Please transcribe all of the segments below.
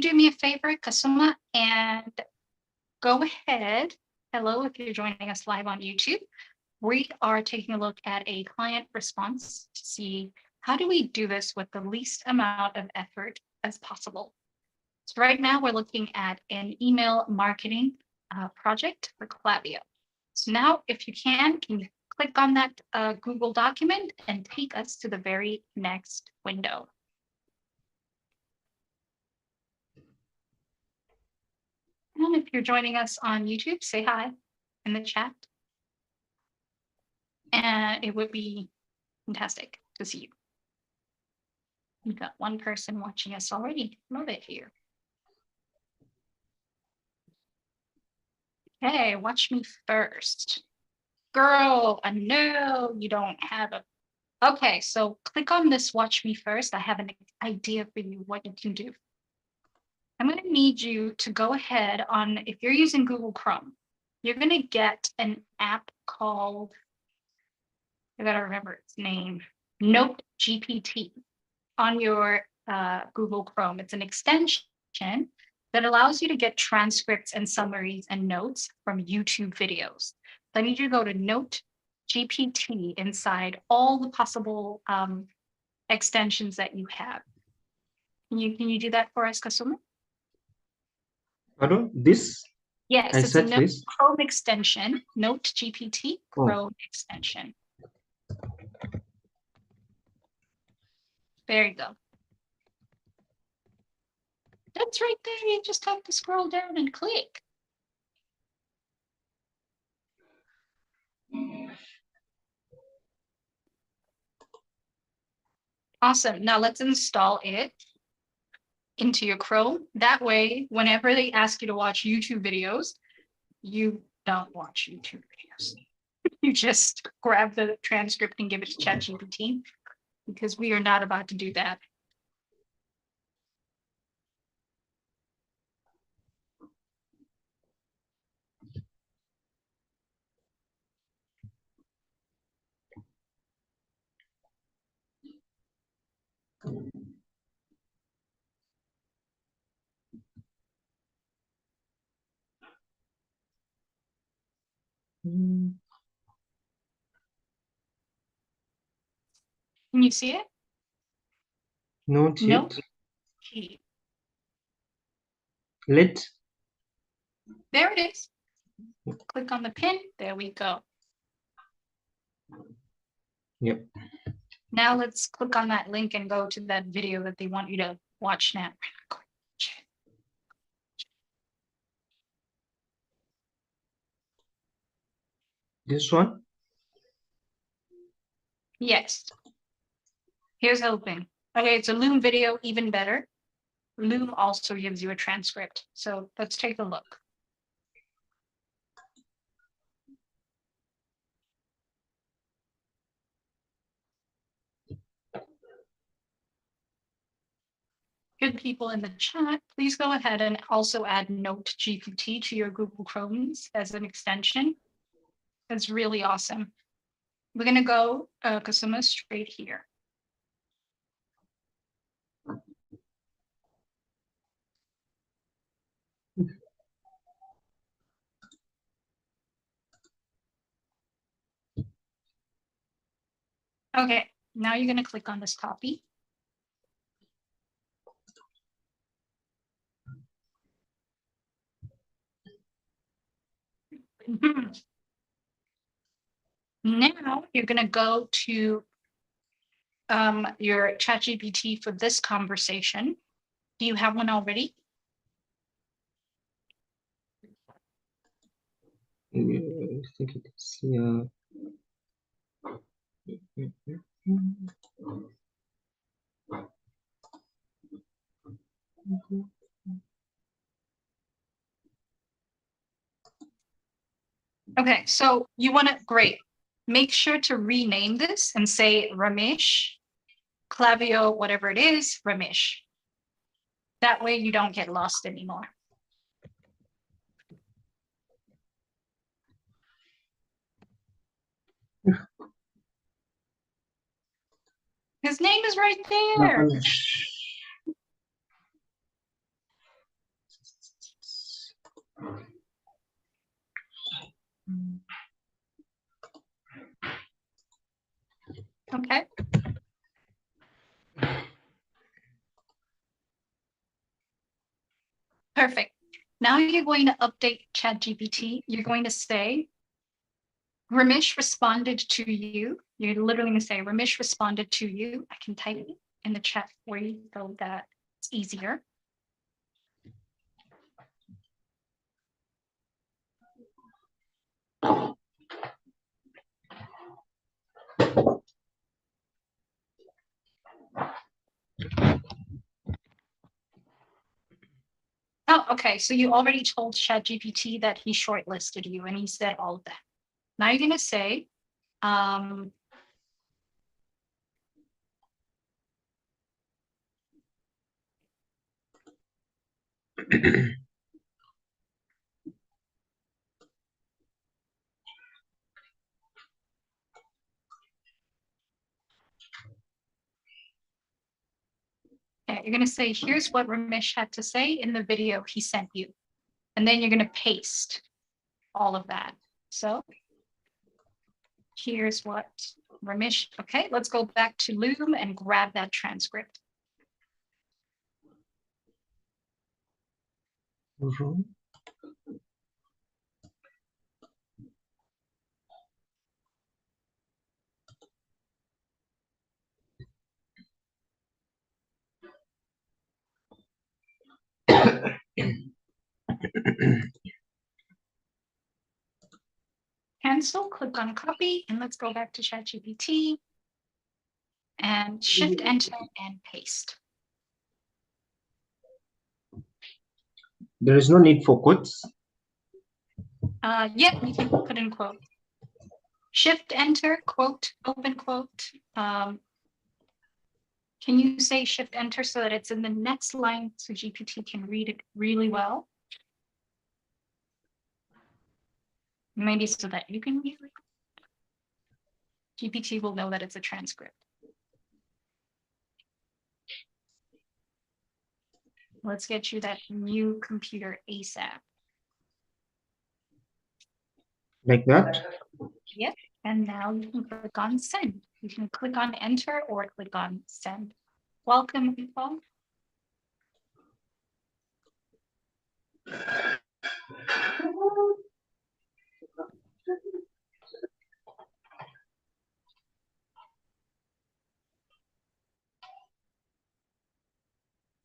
can do me a favor, Kasuma, and go ahead. Hello, if you're joining us live on YouTube. We are taking a look at a client response to see how do we do this with the least amount of effort as possible. So right now we're looking at an email marketing project for Klaviyo. So now if you can click on that Google document and take us to the very next window. And if you're joining us on YouTube, say hi in the chat. And it would be fantastic to see you. We've got one person watching us already. Love it here. Okay, watch me first. Girl, I know you don't have a... Okay, so click on this watch me first. I have an idea for you what you can do. I'm going to need you to go ahead on, if you're using Google Chrome, you're going to get an app called, I got to remember its name, Note GPT on your Google Chrome. It's an extension that allows you to get transcripts and summaries and notes from YouTube videos. So I need you to go to Note GPT inside all the possible extensions that you have. Can you do that for us, Kasuma? Pardon? This? Yes, it's a Note Chrome extension, Note GPT Chrome extension. There you go. That's right there. You just have to scroll down and click. Awesome. Now let's install it into your Chrome. That way, whenever they ask you to watch YouTube videos, you don't watch YouTube videos. You just grab the transcript and give it to ChatGPT, because we are not about to do that. Can you see it? Not yet. Note. Let. There it is. Click on the pin. There we go. Yep. Now let's click on that link and go to that video that they want you to watch now. This one? Yes. Here's hoping. Okay, it's a Loom video, even better. Loom also gives you a transcript. So let's take a look. Good people in the chat, please go ahead and also add Note GPT to your Google Chromes as an extension. That's really awesome. We're going to go Kasuma straight here. Okay, now you're going to click on this copy. Now you're going to go to your ChatGPT for this conversation. Do you have one already? I think it's yeah. Okay, so you want to, great. Make sure to rename this and say Ramesh, Klaviyo, whatever it is, Ramesh. That way you don't get lost anymore. His name is right there. Okay. Perfect. Now you're going to update ChatGPT. You're going to say, Ramesh responded to you. You're literally going to say, Ramesh responded to you. I can type it in the chat for you so that it's easier. Oh, okay. So you already told ChatGPT that he shortlisted you and he said all of that. Now you're going to say, okay, you're going to say, here's what Ramesh had to say in the video he sent you. And then you're going to paste all of that. So here's what Ramesh, okay, let's go back to Loom and grab that transcript. Cancel, click on copy, and let's go back to ChatGPT and shift enter and paste. There is no need for quotes. Yeah, you can put in quote. Shift enter, quote, open quote. Can you say shift enter so that it's in the next line so GPT can read it really well? Maybe so that you can read it. GPT will know that it's a transcript. Let's get you that new computer ASAP. Like that? Yep. And now you can click on send. You can click on enter or click on send. Welcome, people.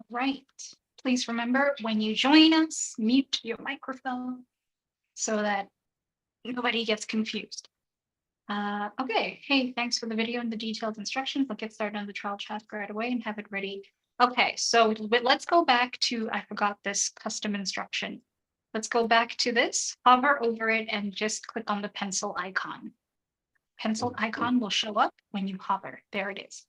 Right. Please remember when you join us, mute your microphone so that nobody gets confused. Okay. Hey, thanks for the video and the detailed instructions. Let's get started on the trial chat right away and have it ready. Okay, so let's go back to, I forgot this custom instruction. Let's go back to this, hover over it and just click on the pencil icon. Pencil icon will show up when you hover. There it is.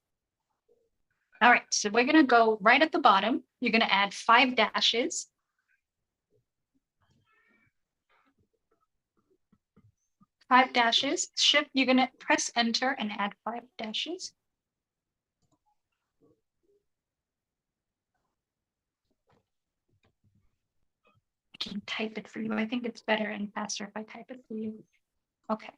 All right, so we're going to go right at the bottom. You're going to add 5 dashes. Five dashes, shift, you're going to press enter and add 5 dashes. I can type it for you. I think it's better and faster if I type it for you. Okay.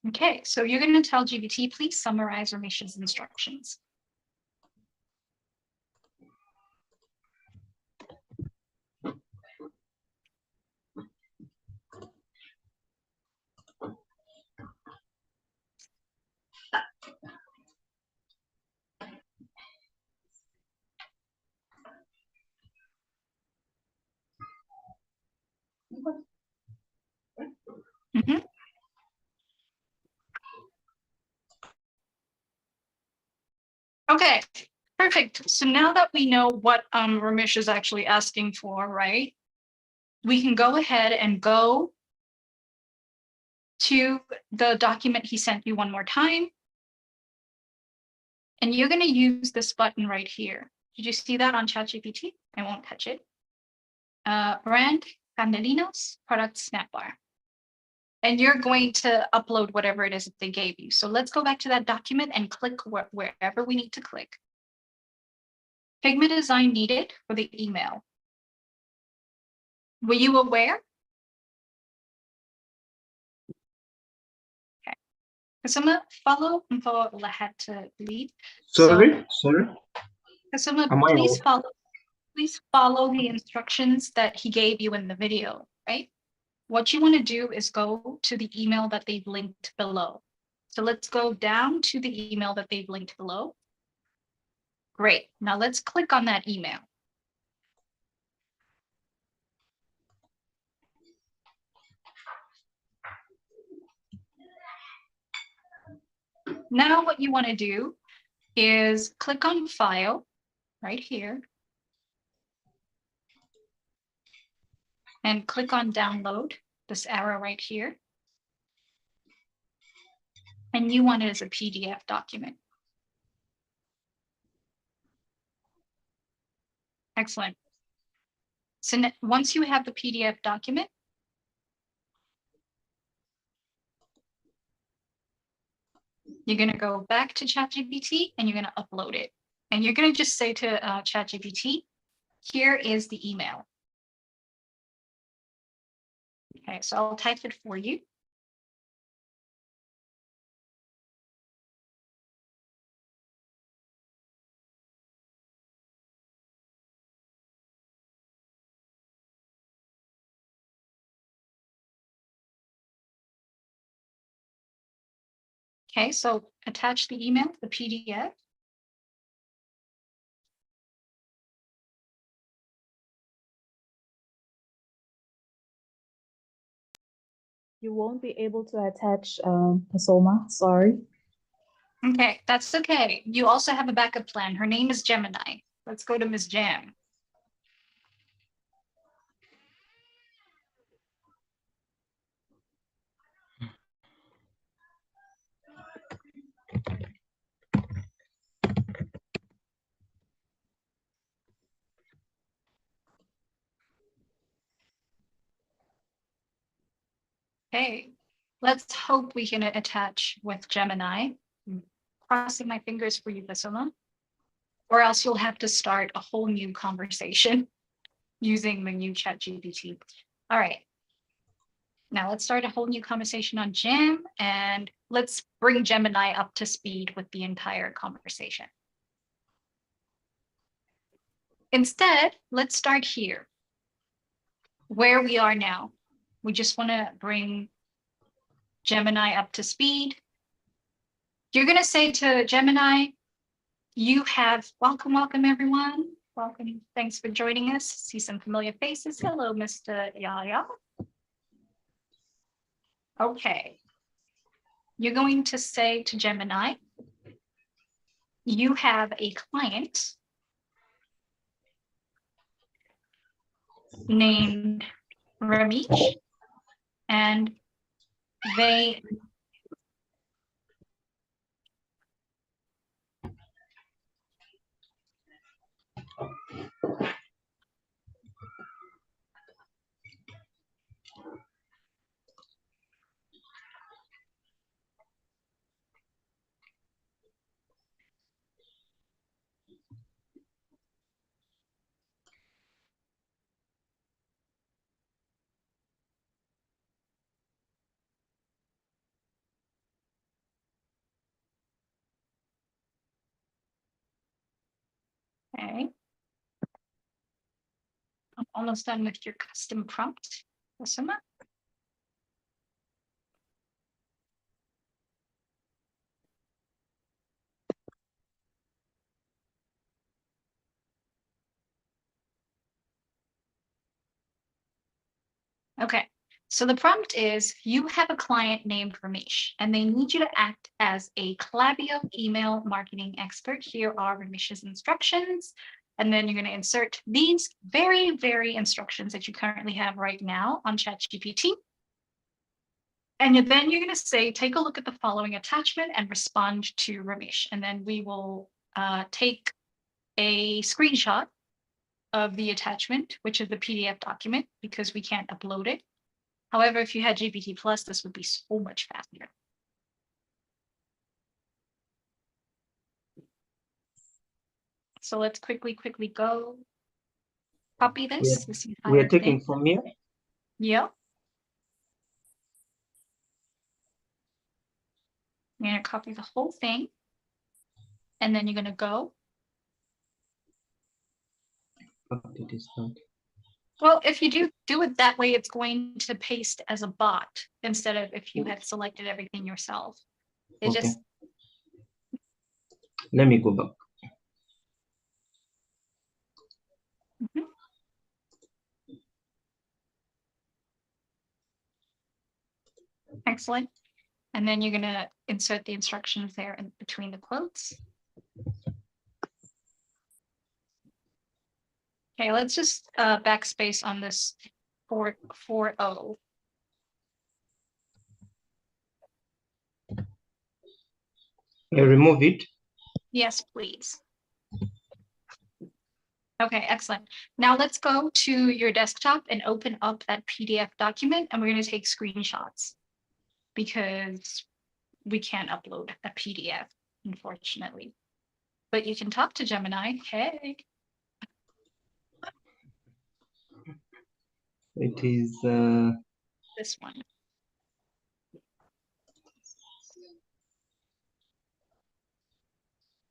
Okay, so you're going to tell GPT, please summarize Ramesh's instructions. Mm-hmm. Okay, perfect. So now that we know what Ramesh is actually asking for, right? We can go ahead and go to the document he sent you one more time. And you're going to use this button right here. Did you see that on ChatGPT? I won't touch it. brand Candelinos, product snack bar. And you're going to upload whatever it is that they gave you. So let's go back to that document and click wherever we need to click. Figma design needed for the email. Were you aware? Okay. Kasuma, follow info had to leave. Sorry. Kasuma, Am I please follow the instructions that he gave you in the video, right? What you want to do is go to the email that they've linked below. So let's go down to the email that they've linked below. Great. Now let's click on that email. Now what you want to do is click on File right here and click on Download, this arrow right here. And you want it as a PDF document. Excellent. So once you have the PDF document, you're going to go back to ChatGPT and you're going to upload it. And you're going to just say to ChatGPT, here is the email. Okay, so I'll type it for you. Okay, so attach the email, the PDF. You won't be able to attach Pasoma, sorry. Okay, that's okay. You also have a backup plan. Her name is Gemini. Let's go to Ms. Jam. Okay, let's hope we can attach with Gemini. I'm crossing my fingers for you, Basuma. Or else you'll have to start a whole new conversation using the new ChatGPT. All right. Now let's start a whole new conversation on Gem and let's bring Gemini up to speed with the entire conversation. Instead, let's start here, where we are now. We just want to bring Gemini up to speed. You're going to say to Gemini, you have, welcome everyone. Welcome, thanks for joining us. See some familiar faces. Hello, Mr. Yaya. Okay. You're going to say to Gemini, you have a client named Ramesh, and they okay. I'm almost done with your custom prompt. Basuma. Okay, so the prompt is you have a client named Ramesh and they need you to act as a Klaviyo email marketing expert. Here are Ramesh's instructions. And then you're going to insert these very instructions that you currently have right now on ChatGPT. And then you're going to say, take a look at the following attachment and respond to Ramesh. And then we will take a screenshot of the attachment, which is the PDF document, because we can't upload it. However, if you had GPT Plus, this would be so much faster. So let's quickly go copy this. This We are entire taking thing. from here. Yep. You're gonna copy the whole thing, and then you're gonna go. It is not. Well, if you do it that way, it's going to paste as a bot instead of if you had selected everything yourself. It Okay. just Let me go back. excellent. And then you're gonna insert the instructions there in between the quotes. Okay, let's just backspace on this 440. I remove it. Yes, please. Okay, excellent. Now let's go to your desktop and open up that PDF document, and we're going to take screenshots because we can't upload a PDF, unfortunately. But you can talk to Gemini. Hey. It is This one.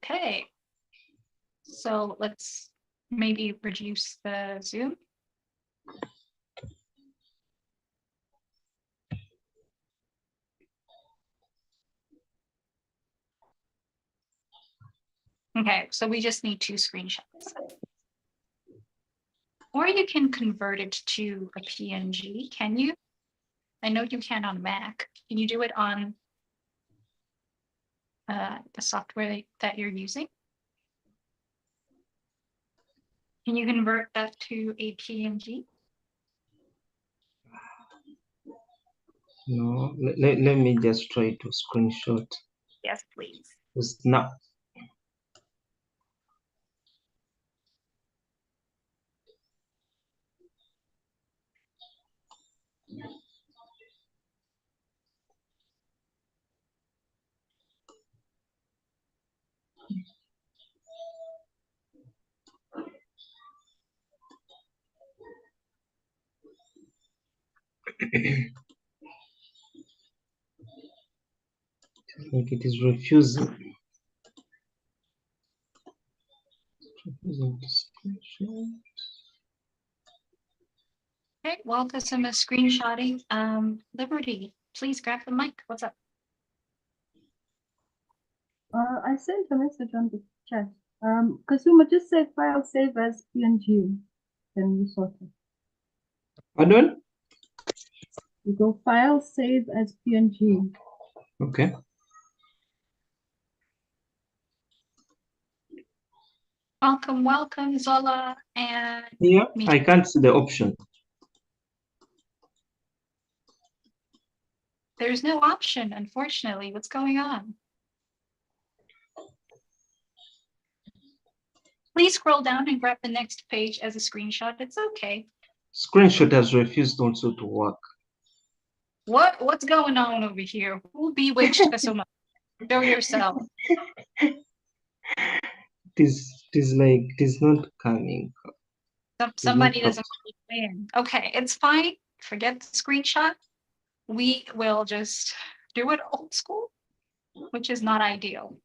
Okay. So let's maybe reduce the zoom. Okay, so we just need 2 screenshots. Or you can convert it to a PNG, can you? I know you can on Mac. Can you do it on the software that you're using? Can you convert that to a PNG? no. Let me just try to screenshot. Yes, please. Snap. Like it is refusing. Refusing to screenshot. Okay, while Kasuma is screenshotting, Liberty, please grab the mic. What's up? I sent a message on the chat. Kasuma, just say file save as PNG. Then you sort it. Pardon? You go file save as PNG. Okay. Welcome, Zola and Here, me. I can't see the option. There's no option, unfortunately. What's going on? Please scroll down and grab the next page as a screenshot. It's okay. Screenshot has refused also to work. What's going on over here? Who bewitched Kasuma? Show yourself. It is like it is not coming. Somebody doesn't understand. Okay, it's fine. Forget the screenshot. We will just do it old school, which is not ideal.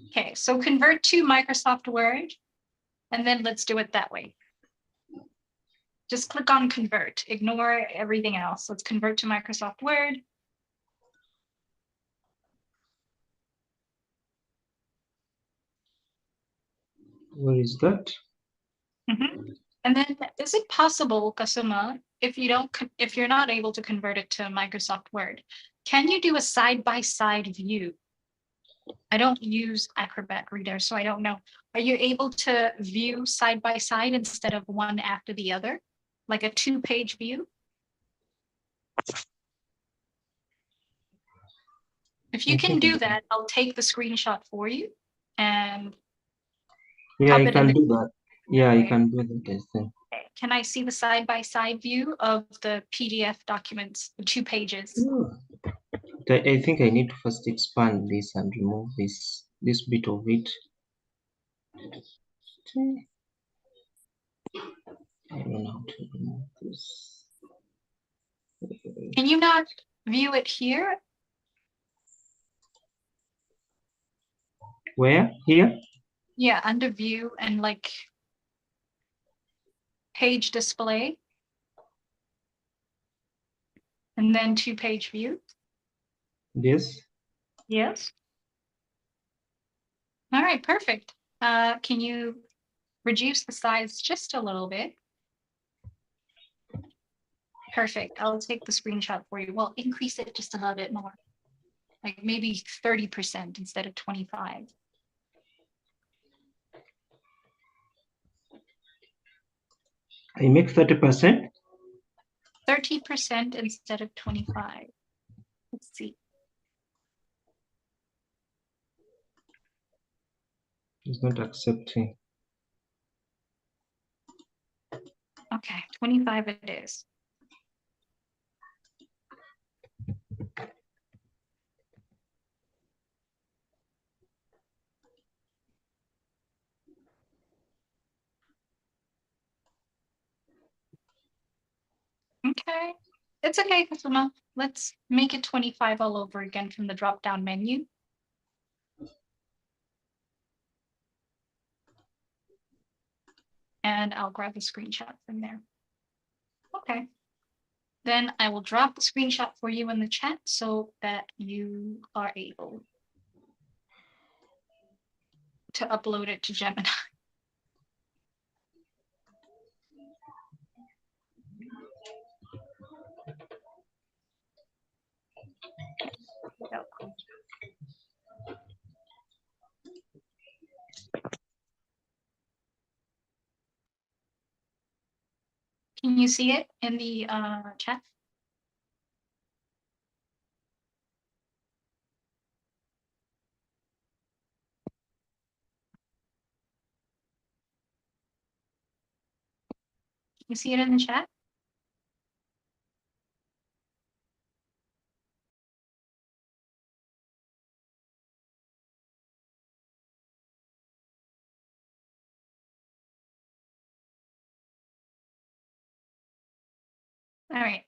Okay, so convert to Microsoft Word, and then let's do it that way. Just click on convert, ignore everything else. Let's convert to Microsoft Word. Where is that? And then is it possible, Kasuma, if you're not able to convert it to Microsoft Word, can you do a side-by-side view? I don't use Acrobat Reader, so I don't know. Are you able to view side by side instead of one after the other, like a 2-page view? If you can do that, I'll take the screenshot for you. Yeah, Pop you it in can the do that. Yeah, you Okay. can do that, I think. Okay. Can I see the side-by-side view of the PDF documents, the 2 pages? I think I need to first expand this and remove this bit of it. I don't know how to remove this. Can you not view it here? Where? Here? Yeah, under view and like page display. And then 2-page view. This? Yes. All right, perfect. Can you reduce the size just a little bit? Perfect. I'll take the screenshot for you. Well, increase it just a little bit more, like maybe 30% instead of 25. I make 30%. 30% instead of 25. Let's see. It's not accepting. Okay, 25 it is. Okay, it's okay, Kasuma. Let's make it 25 all over again from the drop-down menu. And I'll grab a screenshot from there. Okay. Then I will drop the screenshot for you in the chat so that you are able to upload it to Gemini. Can you see it in the chat? Can you see it in the chat? All right,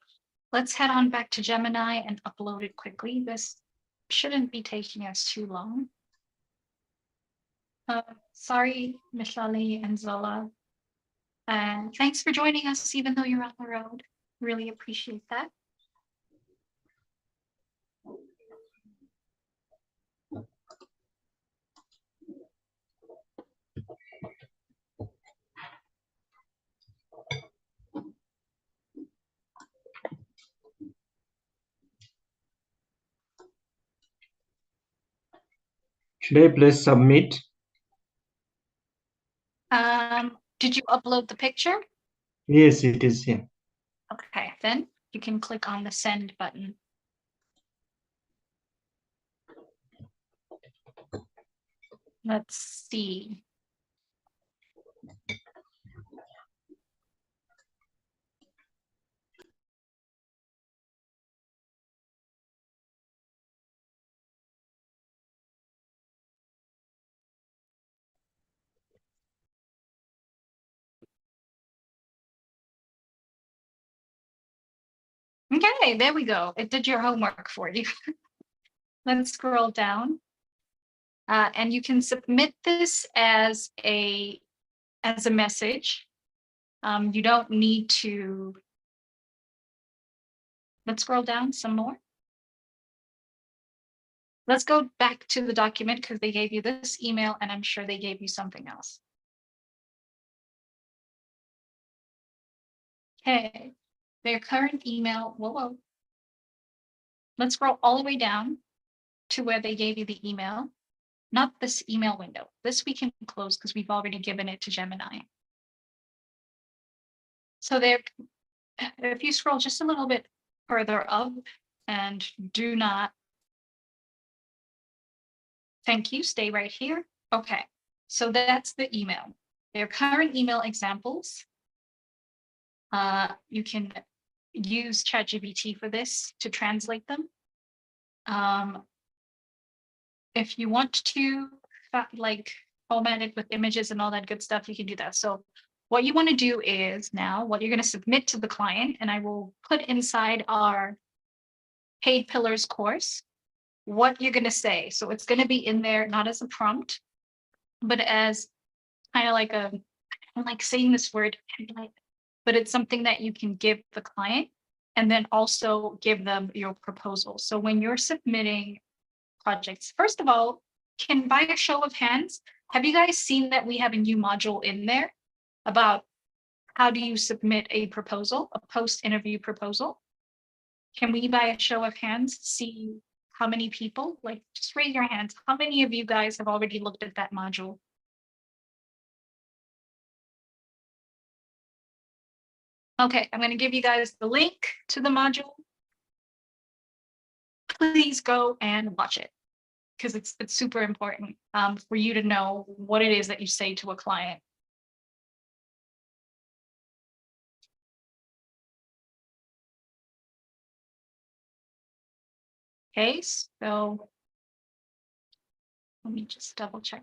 let's head on back to Gemini and upload it quickly. This shouldn't be taking us too long. Sorry, Michelle and Zola. And thanks for joining us, even though you're on the road. Really appreciate that. Should I press submit? Did you upload the picture? Yes, it is here. Okay, then you can click on the send button. Let's see. Okay, there we go. It did your homework for you. Let's scroll down. And you can submit this as a message. You don't need to. Let's scroll down some more. Let's go back to the document because they gave you this email and I'm sure they gave you something else. Okay, their current email, whoa. Let's scroll all the way down to where they gave you the email. Not this email window. This we can close because we've already given it to Gemini. So there, if you scroll just a little bit further up and do not, thank you, stay right here. Okay, So that's the email. Their current email examples. You can use ChatGPT for this to translate them. If you want to like format it with images and all that good stuff, you can do that. So what you want to do is now what you're going to submit to the client, and I will put inside our Paid Pillars course what you're going to say. So it's going to be in there, not as a prompt, but as kind of like a, I don't like saying this word, but it's something that you can give the client and then also give them your proposal. So when you're submitting projects, first of all, can by a show of hands, have you guys seen that we have a new module in there about how do you submit a proposal, a post-interview proposal? Can we, by a show of hands, see how many people, like just raise your hands, how many of you guys have already looked at that module? Okay, I'm going to give you guys the link to the module. Please go and watch it because it's super important for you to know what it is that you say to a client. Okay, so let me just double check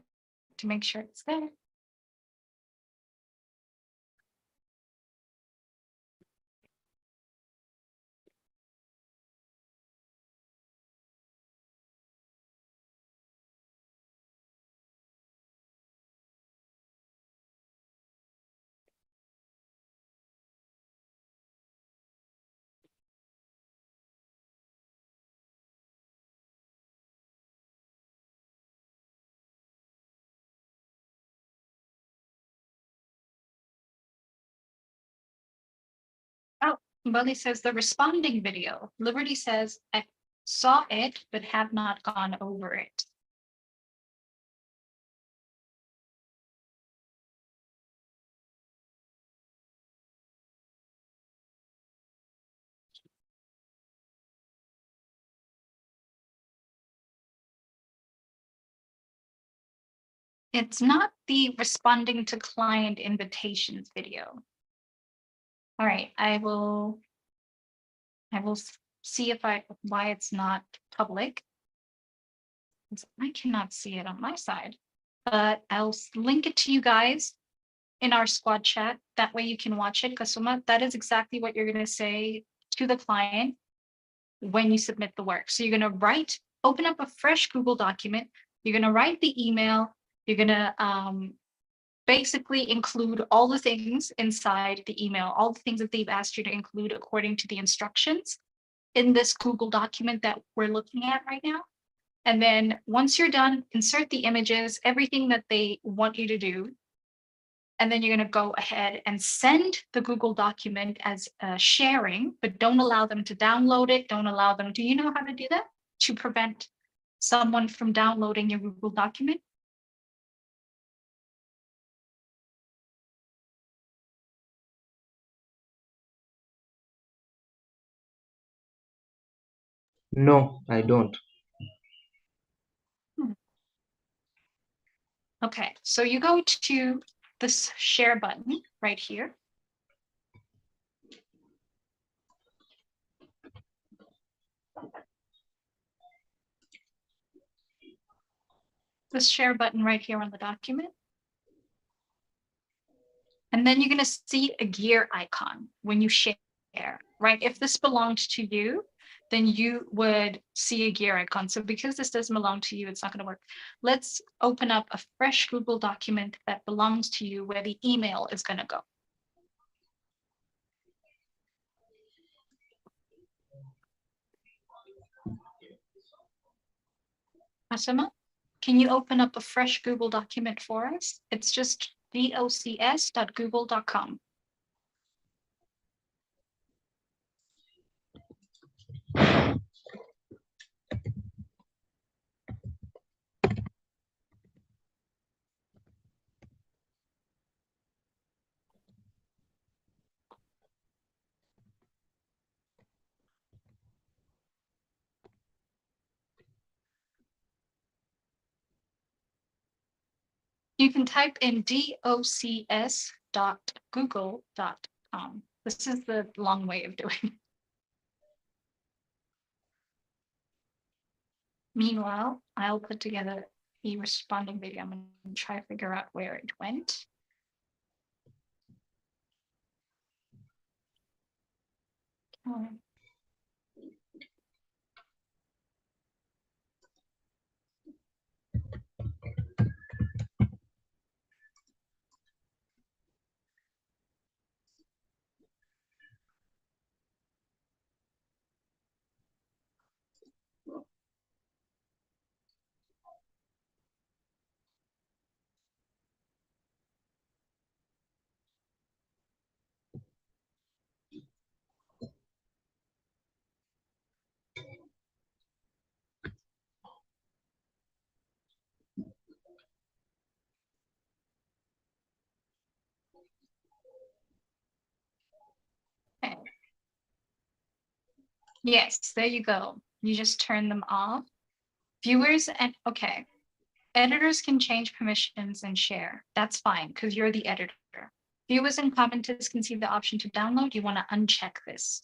to make sure it's there. Oh, Buddy says the responding video. Liberty says, I saw it, but have not gone over it. It's not the responding to client invitations video. All right, I will see if why it's not public. I cannot see it on my side, but I'll link it to you guys in our squad chat. That way you can watch it. Kasuma, that is exactly what you're going to say to the client when you submit the work. So you're going to open up a fresh Google document. You're going to write the email. You're going to basically include all the things inside the email, all the things that they've asked you to include according to the instructions in this Google document that we're looking at right now. And then once you're done, insert the images, everything that they want you to do. And then you're going to go ahead and send the Google document as sharing, but don't allow them to download it. Don't allow them. Do you know how to do that to prevent someone from downloading your Google document? No, I don't. Okay, so you go to this share button right here. This share button right here on the document. And then you're going to see a gear icon when you share, right? If this belonged to you, then you would see a gear icon. So because this doesn't belong to you, it's not going to work. Let's open up a fresh Google document that belongs to you where the email is going to go. Asima, can you open up a fresh Google document for us? It's just docs.google.com. You can type in docs.google.com. This is the long way of doing it. Meanwhile, I'll put together the responding video. I'm going to try to figure out where it went. Okay. Yes, there you go. You just turn them off. Viewers and okay. Editors can change permissions and share. That's fine because you're the editor. Viewers and commenters can see the option to download. You want to uncheck this.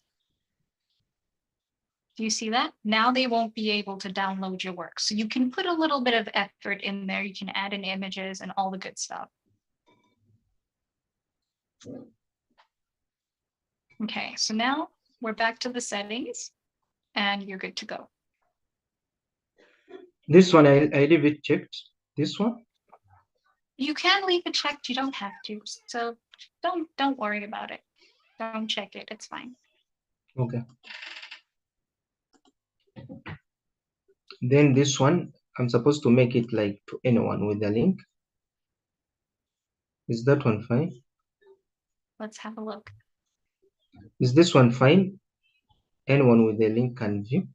Do you see that? Now they won't be able to download your work. So you can put a little bit of effort in there. You can add in images and all the good stuff. Okay, so now we're back to the settings and you're good to go. This one, I leave it checked. This one? You can leave it checked. You don't have to. So don't worry about it. Don't check it. It's fine. Okay. Then this one, I'm supposed to make it like to anyone with the link. Is that one fine? Let's have a look. Is this one fine? Anyone with the link can view?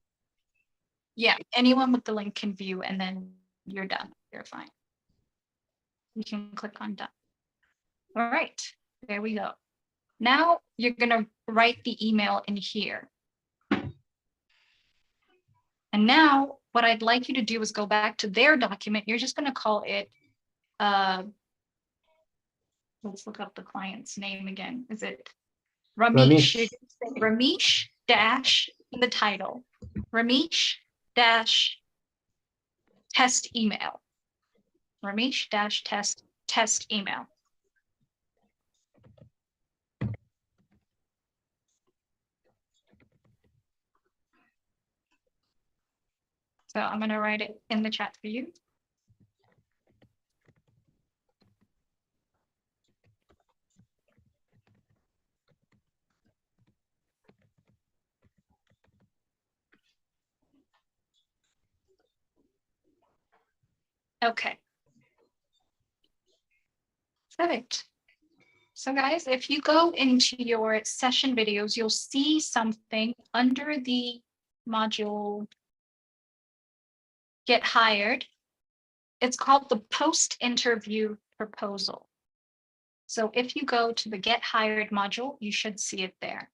Yeah, anyone with the link can view and then you're done. You're fine. You can click on done. All right, there we go. Now you're gonna write the email in here. And now what I'd like you to do is go back to their document. You're just gonna call it, let's look up the client's name again. Is it Ramesh? You're gonna say Ramesh dash in the title. Ramesh dash test email. Ramesh dash test email. So I'm going to write it in the chat for you. Okay. Perfect. So guys, if you go into your session videos, you'll see something under the module Get Hired. It's called the post-interview proposal. So if you go to the Get Hired module, you should see it there.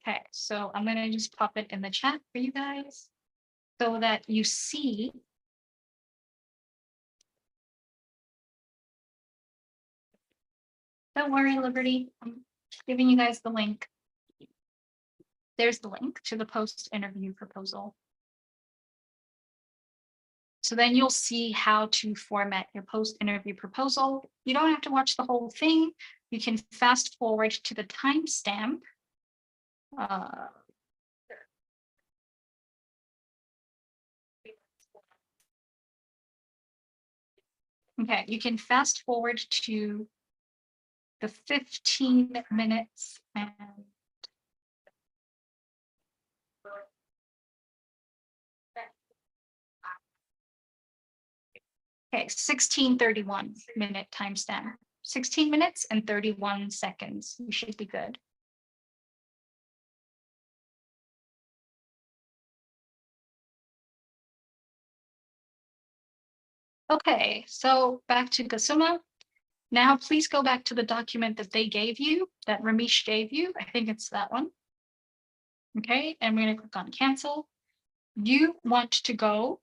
Okay, so I'm going to just pop it in the chat for you guys so that you see. Don't worry, Liberty. I'm giving you guys the link. There's the link to the post-interview proposal. So then you'll see how to format your post-interview proposal. You don't have to watch the whole thing. You can fast forward to the timestamp. Okay, you can fast forward to the 15 minutes and okay, 16:31 minute timestamp. 16 minutes and 31 seconds. You should be good. Okay, so back to Gasuma. Now, please go back to the document that they gave you, that Ramesh gave you. I think it's that one. Okay, and we're going to click on cancel. You want to go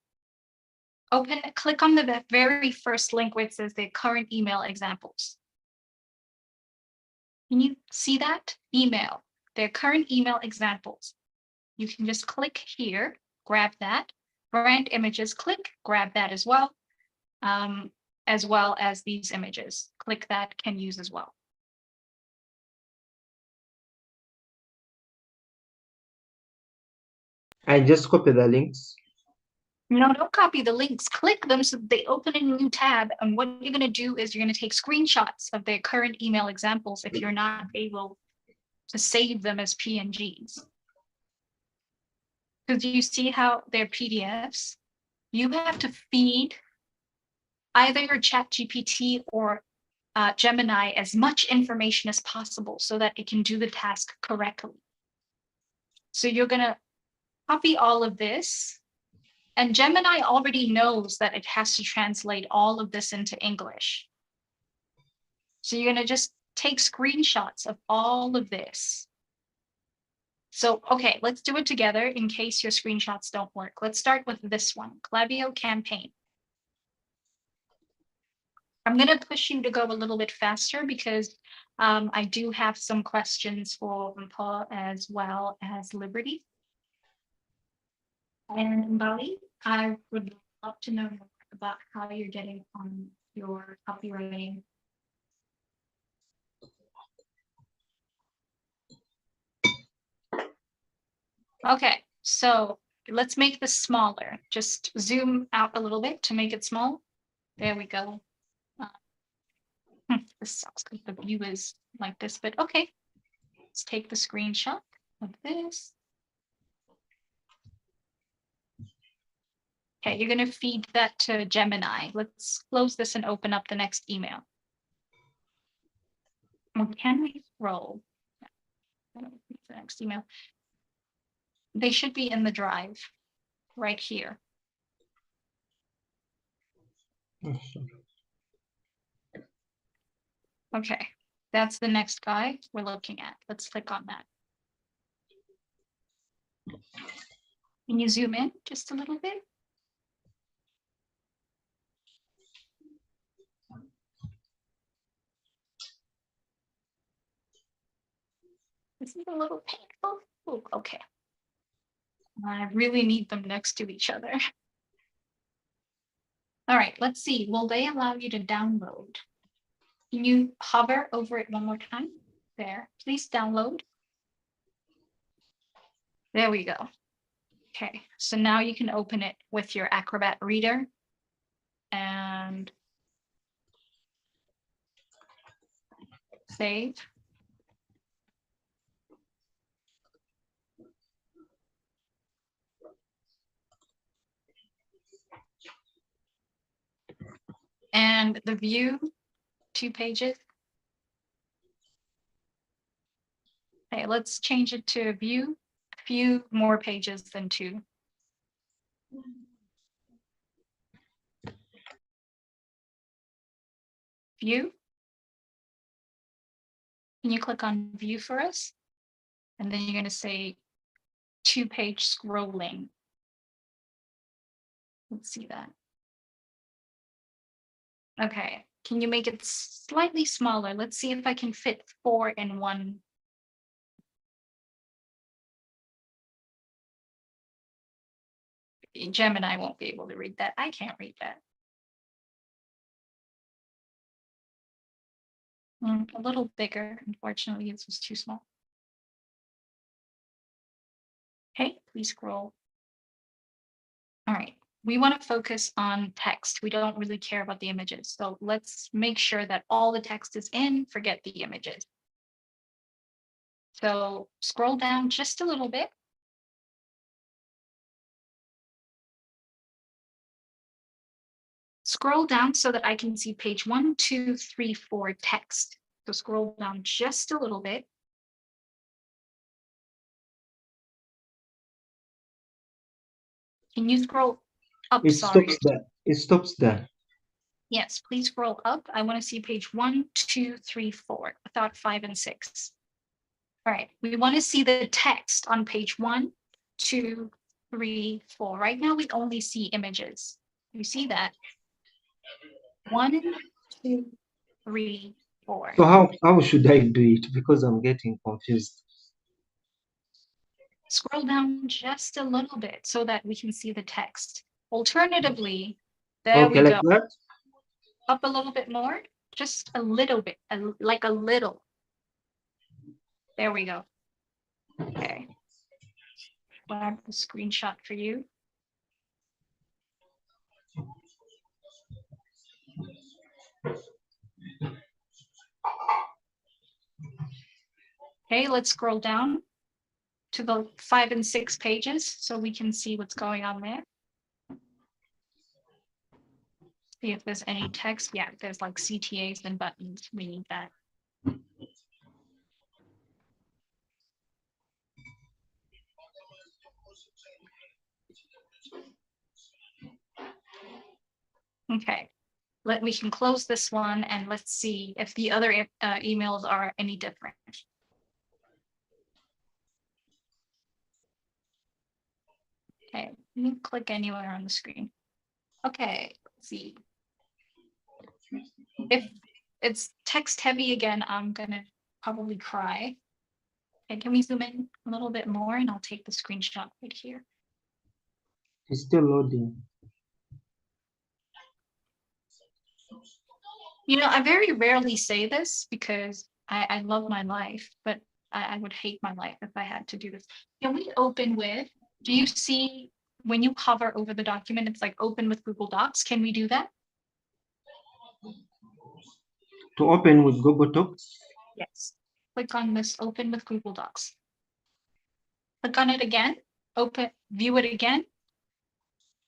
click on the very first link where it says the current email examples. Can you see that? Email, their current email examples. You can just click here, grab that. Brand images, click, grab that as well as these images. Click that, can use as well. I just copy the links. No, don't copy the links. Click them so they open a new tab. And what you're going to do is you're going to take screenshots of their current email examples if you're not able to save them as PNGs. Because you see how they're PDFs. You have to feed either your ChatGPT or Gemini as much information as possible so that it can do the task correctly. So you're going to copy all of this. And Gemini already knows that it has to translate all of this into English. So you're going to just take screenshots of all of this. So, okay, let's do it together in case your screenshots don't work. Let's start with this one, Klaviyo campaign. I'm going to push you to go a little bit faster because I do have some questions for Paul as well as Liberty. And Bali, I would love to know more about how you're getting on your copywriting. Okay, so let's make this smaller. Just zoom out a little bit to make it small. There we go. This sucks because the view is like this, but okay. Let's take the screenshot of this. Okay, you're going to feed that to Gemini. Let's close this and open up the next email. Well, can we scroll? The next email. They should be in the drive right here. Okay, that's the next guy we're looking at. Let's click on that. Can you zoom in just a little bit? This is a little painful. Ooh, okay. I really need them next to each other. All right, let's see. Will they allow you to download? Can you hover over it one more time? There, please download. There we go. Okay, so now you can open it with your Acrobat Reader and save. And the view, 2 pages. Okay, let's change it to view, a few more pages than 2. View. Can you click on view for us? And then you're going to say 2-page scrolling. Let's see that. Okay, can you make it slightly smaller? Let's see if I can fit 4 in one. Gemini won't be able to read that. I can't read that. A little bigger, unfortunately, this was too small. Okay, please scroll. All right, we want to focus on text. We don't really care about the images. So let's make sure that all the text is in, forget the images. So scroll down just a little bit. Scroll down so that I can see page 1, 2, 3, 4 text. So scroll down just a little bit. Can you scroll up? It Sorry. stops there. It stops there. Yes, please scroll up. I want to see page 1, 2, 3, 4, without 5 and 6. All right, we want to see the text on page 1, 2, 3, 4. Right now, we only see images. You see that? 1, 2, 3, 4. So how should I do it? Because I'm getting confused. Scroll down just a little bit so that we can see the text. Alternatively, there Okay, we like go. that? Up a little bit more, just a little bit, like a little. There we go. Okay. Grab the screenshot for you. Okay, let's scroll down to the 5 and 6 pages so we can see what's going on there. See if there's any text. Yeah, there's like CTAs and buttons. We need that. Okay, we can close this one and let's see if the other emails are any different. Okay, you can click anywhere on the screen. Okay, let's see. If it's text heavy again, I'm gonna probably cry. Okay, can we zoom in a little bit more and I'll take the screenshot right here. It's still loading. You know, I very rarely say this because I love my life, but I would hate my life if I had to do this. Can we open with, do you see when you hover over the document, it's like open with Google Docs. Can we do that? To open with Google Docs? Yes. Click on this open with Google Docs. Click on it again, open, view it again.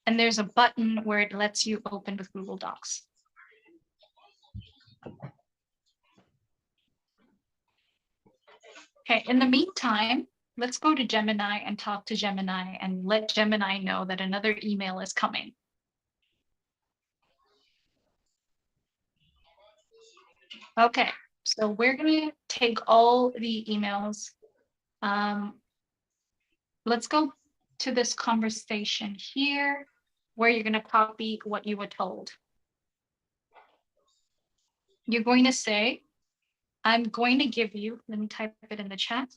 And there's a button where it lets you open with Google Docs. Okay, in the meantime, let's go to Gemini and talk to Gemini and let Gemini know that another email is coming. Okay, so we're gonna take all the emails. Let's go to this conversation here where you're gonna copy what you were told. You're going to say, I'm going to give you, let me type it in the chat.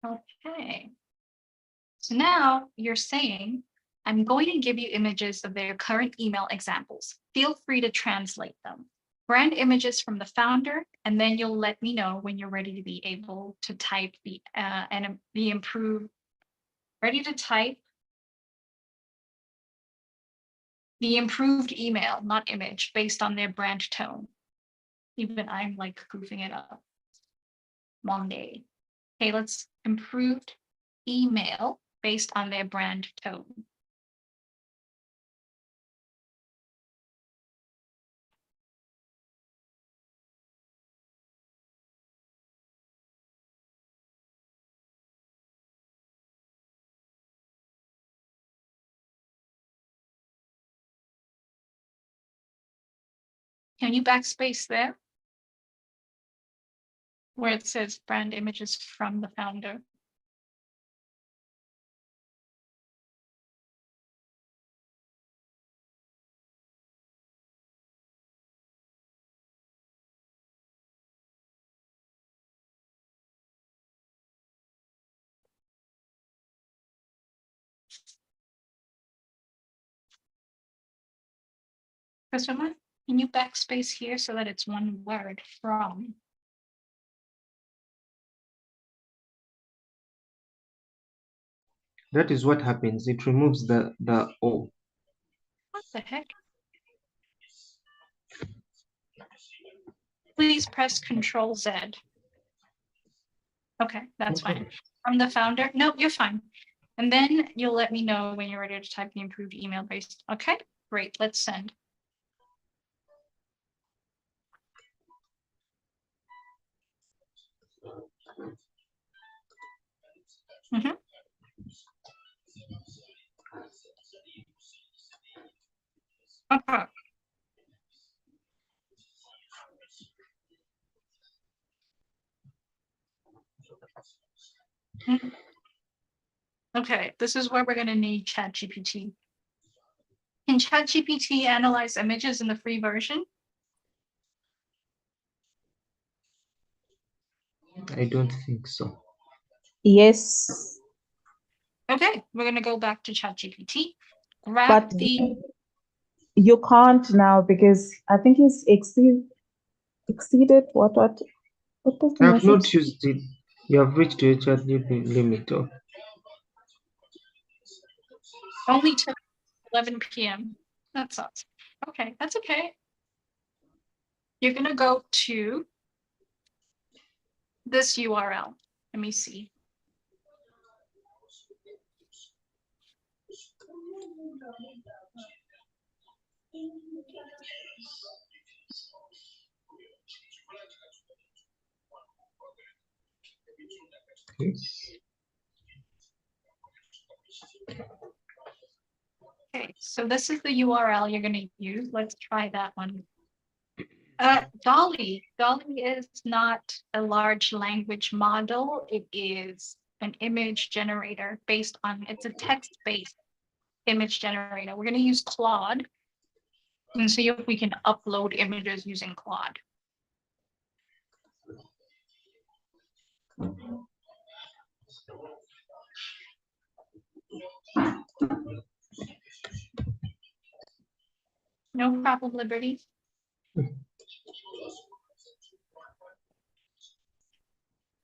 Okay. So now you're saying, I'm going to give you images of their current email examples. Feel free to translate them. Brand images from the founder, and then you'll let me know when you're ready to be able to type the improved, ready to type the improved email, not image, based on their brand tone. Even I'm like goofing it up. Monday. Okay, let's improved email based on their brand tone. Can you backspace there? Where it says brand images from the founder. Customer, can you backspace here so that it's one word from? That is what happens. It removes the O. What the heck? Please press Control Z. Okay, that's fine. From the founder. No, you're fine. And then you'll let me know when you're ready to type the improved email based. Okay, great. Let's send. Mhm. Okay. Mhm. Okay, this is where we're going to need ChatGPT. Can ChatGPT analyze images in the free version? I don't think so. Yes, Okay, we're going to go back to ChatGPT. Grab but the. you can't now because I think he's exceeded what was the I have not message? used it. You have reached your chat limit. Oh, Only till 11 p.m. That sucks. Okay, that's okay. You're going to go to this URL. Let me see. okay. Okay, so this is the URL you're going to use. Let's try that one. Dolly is not a large language model. It is an image generator based on, it's a text-based image generator. We're going to use Claude and see if we can upload images using Claude. No problem, Liberty.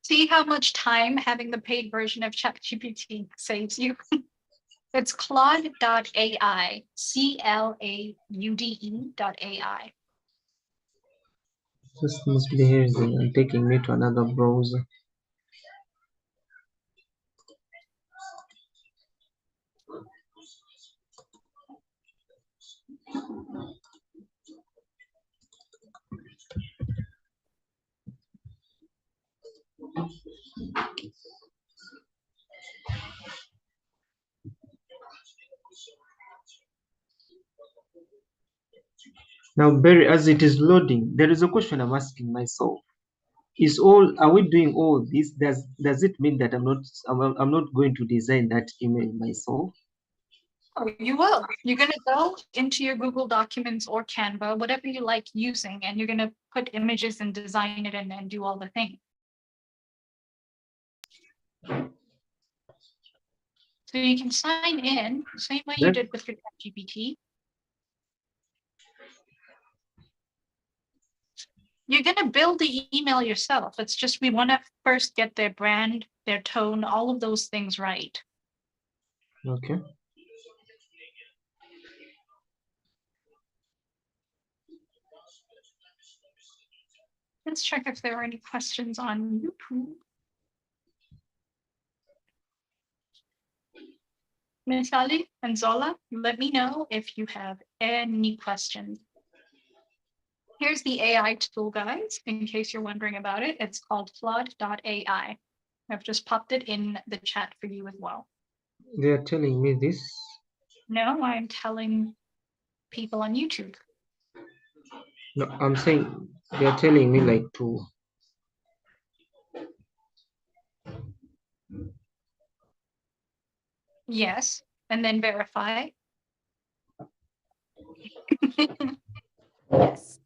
See how much time having the paid version of ChatGPT saves you? It's Claude.ai, CLAUDE.ai. Just misbehaving and taking me to another browser. Now, Barry, as it is loading, there is a question I'm asking myself. Are we doing all this? Does it mean that I'm not going to design that email myself? Oh, you will. You're going to go into your Google Documents or Canva, whatever you like using, and you're going to put images and design it and do all the things. So you can sign in, same way you That- did with your GPT. You're going to build the email yourself. It's just we want to first get their brand, their tone, all of those things right. Okay. Let's check if there are any questions on YouTube. Miss Ali and Zola, let me know if you have any questions. Here's the AI tool, guys, in case you're wondering about it. It's called Claude.ai. I've just popped it in the chat for you as well. They are telling me this. No, I'm telling people on YouTube. No, I'm saying they are telling me like to. Yes, and then verify. Yes.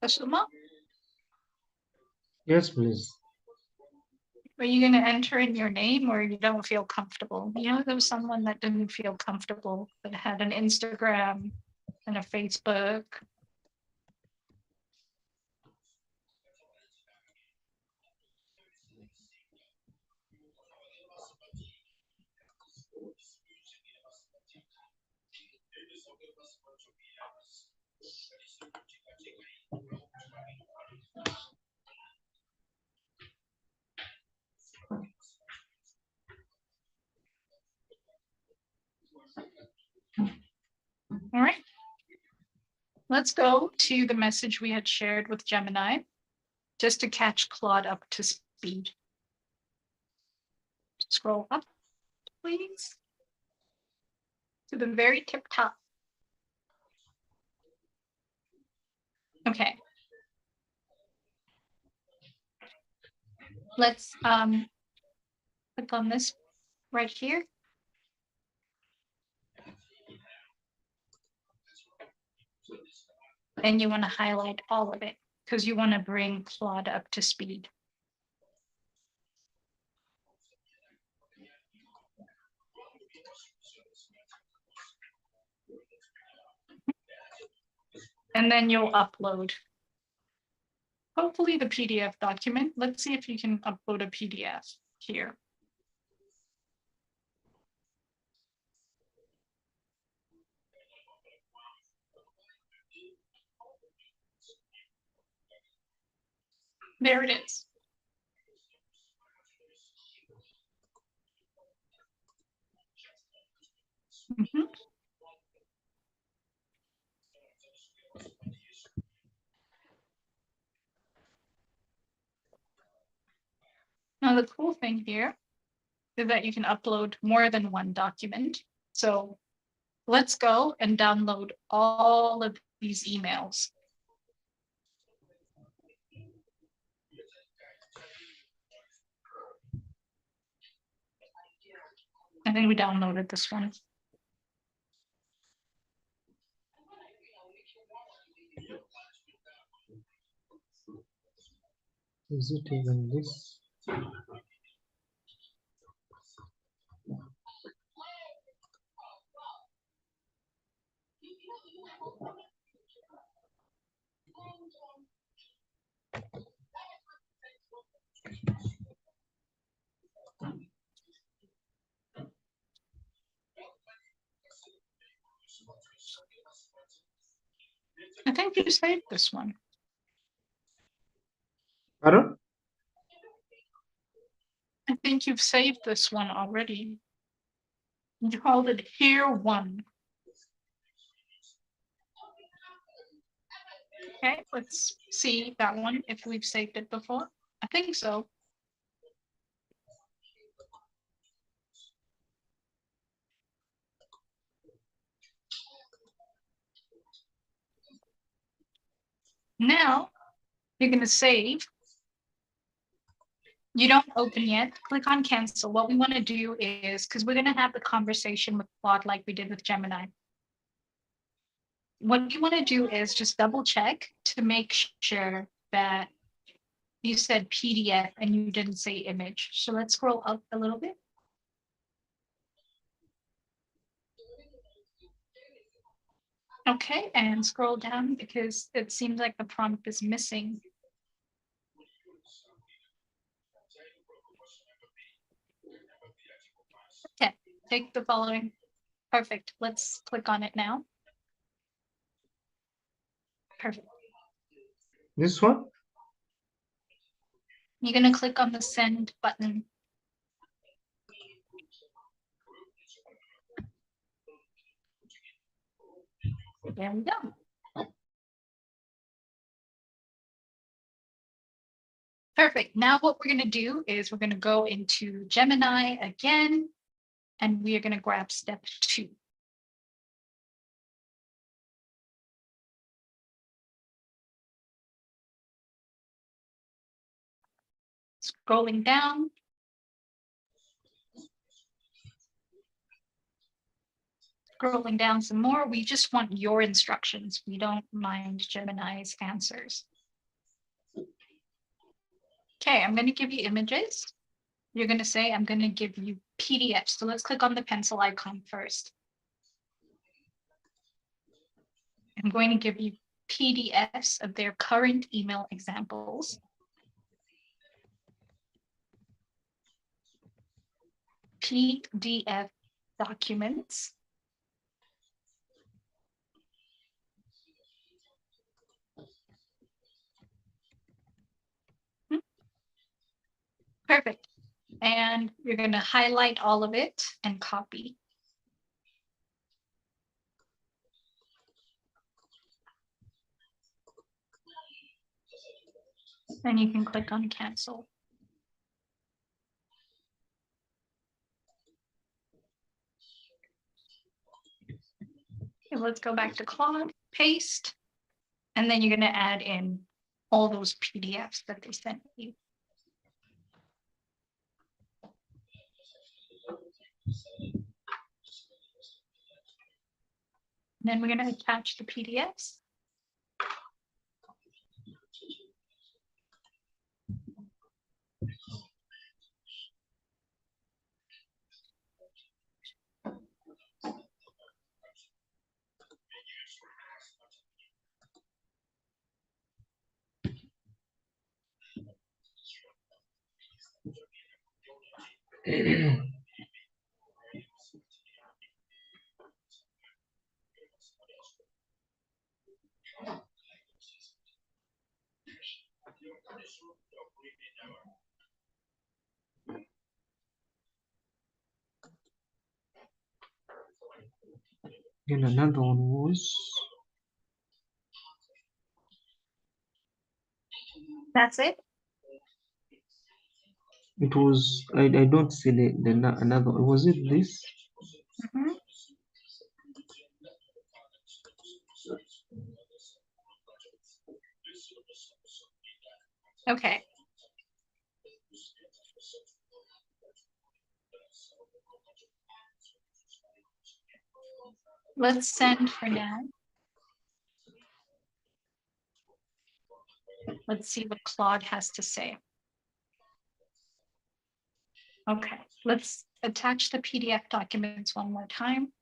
Kasuma, Yes, please. are you going to enter in your name or you don't feel comfortable? You know, there was someone that didn't feel comfortable that had an Instagram and a Facebook. All right. Let's go to the message we had shared with Gemini just to catch Claude up to speed. Scroll up, please, to the very tip top. Okay. Let's click on this right here. And you want to highlight all of it because you want to bring Claude up to speed. And then you'll upload, hopefully, the PDF document. Let's see if you can upload a PDF here. There it is. Mhm. Now, the cool thing here is that you can upload more than one document. So let's go and download all of these emails. I think we downloaded this one. Is it even this? I think you saved this one. Pardon? I think you've saved this one already. You called it here one. Okay, let's see that one if we've saved it before. I think so. Now you're going to save. You don't open yet. Click on cancel. What we want to do is, because we're going to have the conversation with Claude like we did with Gemini. What you want to do is just double check to make sure that you said PDF and you didn't say image. So let's scroll up a little bit. Okay, and scroll down because it seems like the prompt is missing. Okay, take the following. Perfect. Let's click on it now. Perfect. This one? You're going to click on the send button. There we go. Perfect. Now what we're going to do is we're going to go into Gemini again, and we are going to grab step 2. Scrolling down. Scrolling down some more, we just want your instructions. We don't mind Gemini's answers. Okay, I'm going to give you images. You're going to say, I'm going to give you PDFs. So let's click on the pencil icon first. I'm going to give you PDFs of their current email examples. PDF documents. Perfect. And you're going to highlight all of it and copy. Then you can click on cancel. Okay, let's go back to Claude, paste, and then you're going to add in all those PDFs that they sent you. Then we're going to attach the PDFs. And another one was, That's it. it was, I don't see another, was it this? Mhm. Okay. Let's send for now. Let's see what Claude has to say. Okay, let's attach the PDF documents one more time.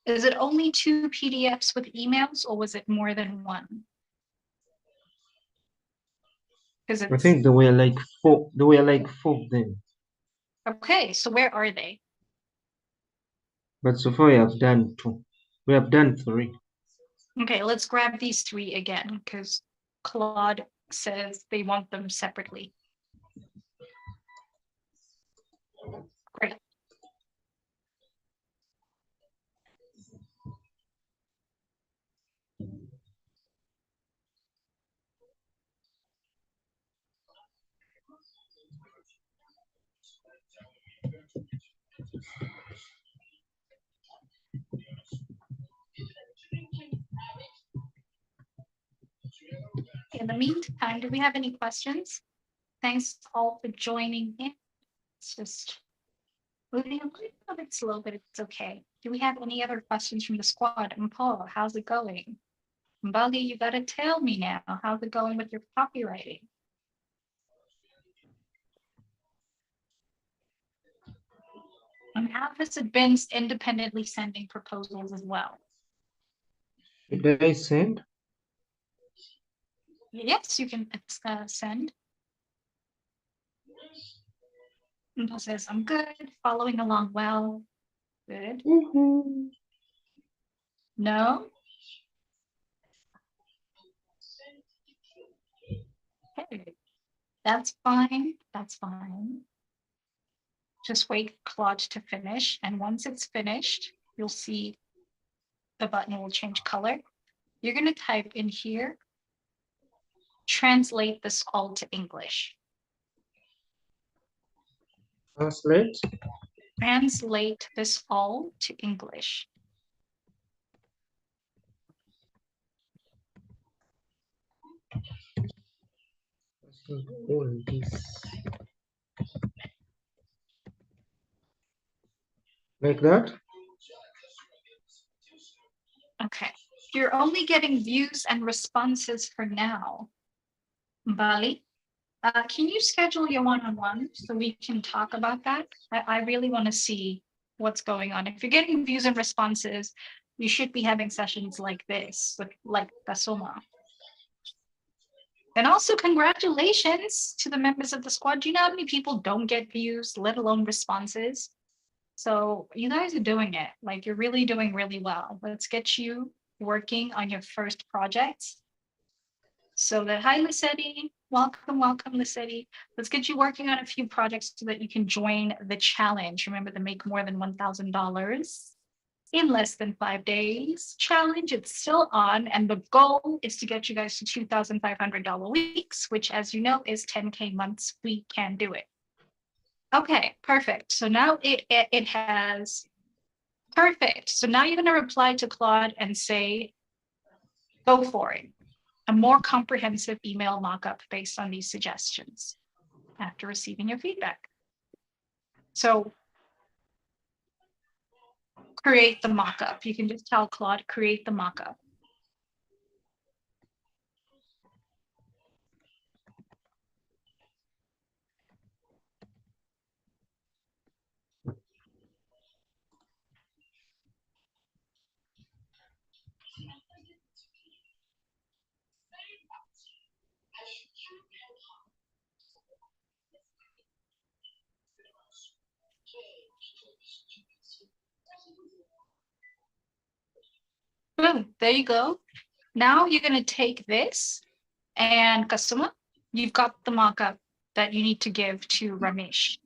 Is it only 2 PDFs with emails, or was it more than one? Because I it's think there were like 4, there were like 4 of them. okay. So where are they? But so far we have done 2. We have done 3. Okay, let's grab these 3 again, because Claude says they want them separately. Great. In the meantime, do we have any questions? Thanks all for joining in. It's just moving a little bit slow, but it's okay. Do we have any other questions from the squad? And Paul, how's it going? Mbali, you gotta tell me now. How's it going with your copywriting? And how has it been independently sending proposals as well? Should I send? Yes, you can send. Mbo says, I'm good, following along well. Good. No? Okay. That's fine. That's fine. Just wait for Claude to finish. And once it's finished, you'll see the button will change color. You're going to type in here, translate this all to English. Translate. Translate this all to English. All this. Like that. Okay. You're only getting views and responses for now. Bali, can you schedule your one-on-one so we can talk about that? I really want to see what's going on. If you're getting views and responses, you should be having sessions like this, with like Tasoma. And also congratulations to the members of the squad. Do you know how many people don't get views, let alone responses? So you guys are doing it. Like you're really doing really well. Let's get you working on your first projects. So that, hi, Lissetti. Welcome, welcome, Lissetti. Let's get you working on a few projects so that you can join the challenge. Remember to make more than $1,000 in less than 5 days challenge. It's still on. And the goal is to get you guys to $2,500 weeks, which, as you know, is 10K months. We can do it. Okay, perfect. So now it has, perfect. So now you're going to reply to Claude and say, go for it. A more comprehensive email mockup based on these suggestions after receiving your feedback. So create the mockup. You can just tell Claude, create the mockup. Boom, there you go. Now you're going to take this and Kasuma, you've got the mockup that you need to give to Ramesh.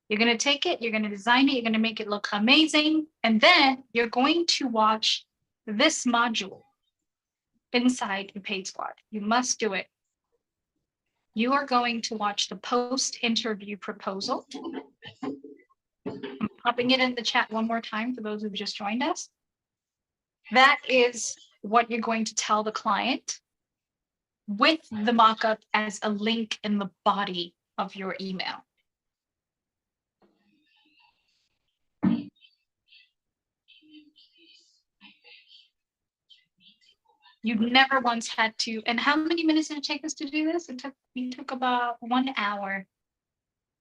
You're going to take it, you're going to design it, you're going to make it look amazing. And then you're going to watch this module inside your paid squad. You must do it. You are going to watch the post-interview proposal. I'm popping it in the chat one more time for those who've just joined us. That is what you're going to tell the client with the mockup as a link in the body of your email. You never once had to, and how many minutes did it take us to do this? It took about 1 hour.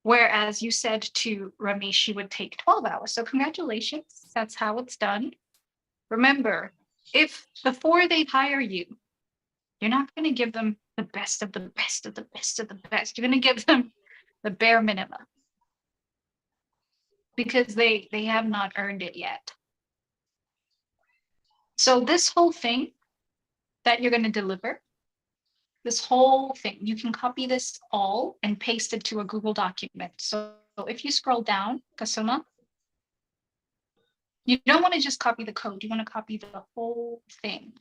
Whereas you said to Ramesh, you would take 12 hours. So congratulations, that's how it's done. Remember, if before they hire you, you're not going to give them the best of the best of the best of the best. You're going to give them the bare minimum because they have not earned it yet. So this whole thing that you're going to deliver, this whole thing, you can copy this all and paste it to a Google document. So if you scroll down, Kasuma, you don't want to just copy the code. You want to copy the whole thing.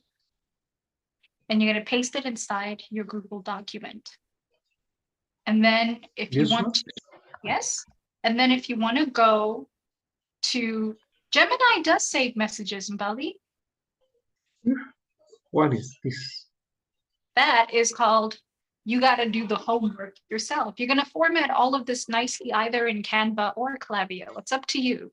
And you're going to paste it inside your Google document. And then if you want to, yes. And then if you want to go to, Gemini does save messages in Bali. What is this? That is called, you got to do the homework yourself. You're going to format all of this nicely, either in Canva or Klaviyo. It's up to you.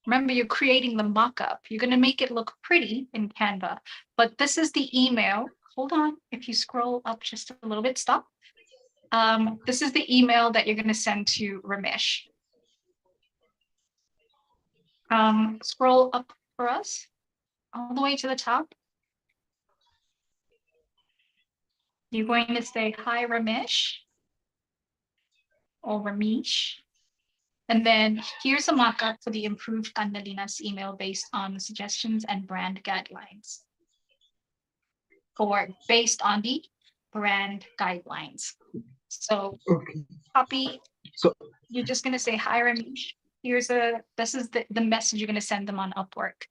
Remember, you're creating the mock-up. You're going to make it look pretty in Canva, but this is the email. Hold on. If you scroll up just a little bit, stop. This is the email that you're going to send to Ramesh. Scroll up for us all the way to the top. You're going to say, hi, Ramesh, or Ramesh. And then here's a mock-up for the improved Kandalina's email based on the suggestions and brand guidelines. Or based on the brand guidelines. So Okay. copy So you're just going to say, hi, Ramesh. This is the message you're going to send them on Upwork.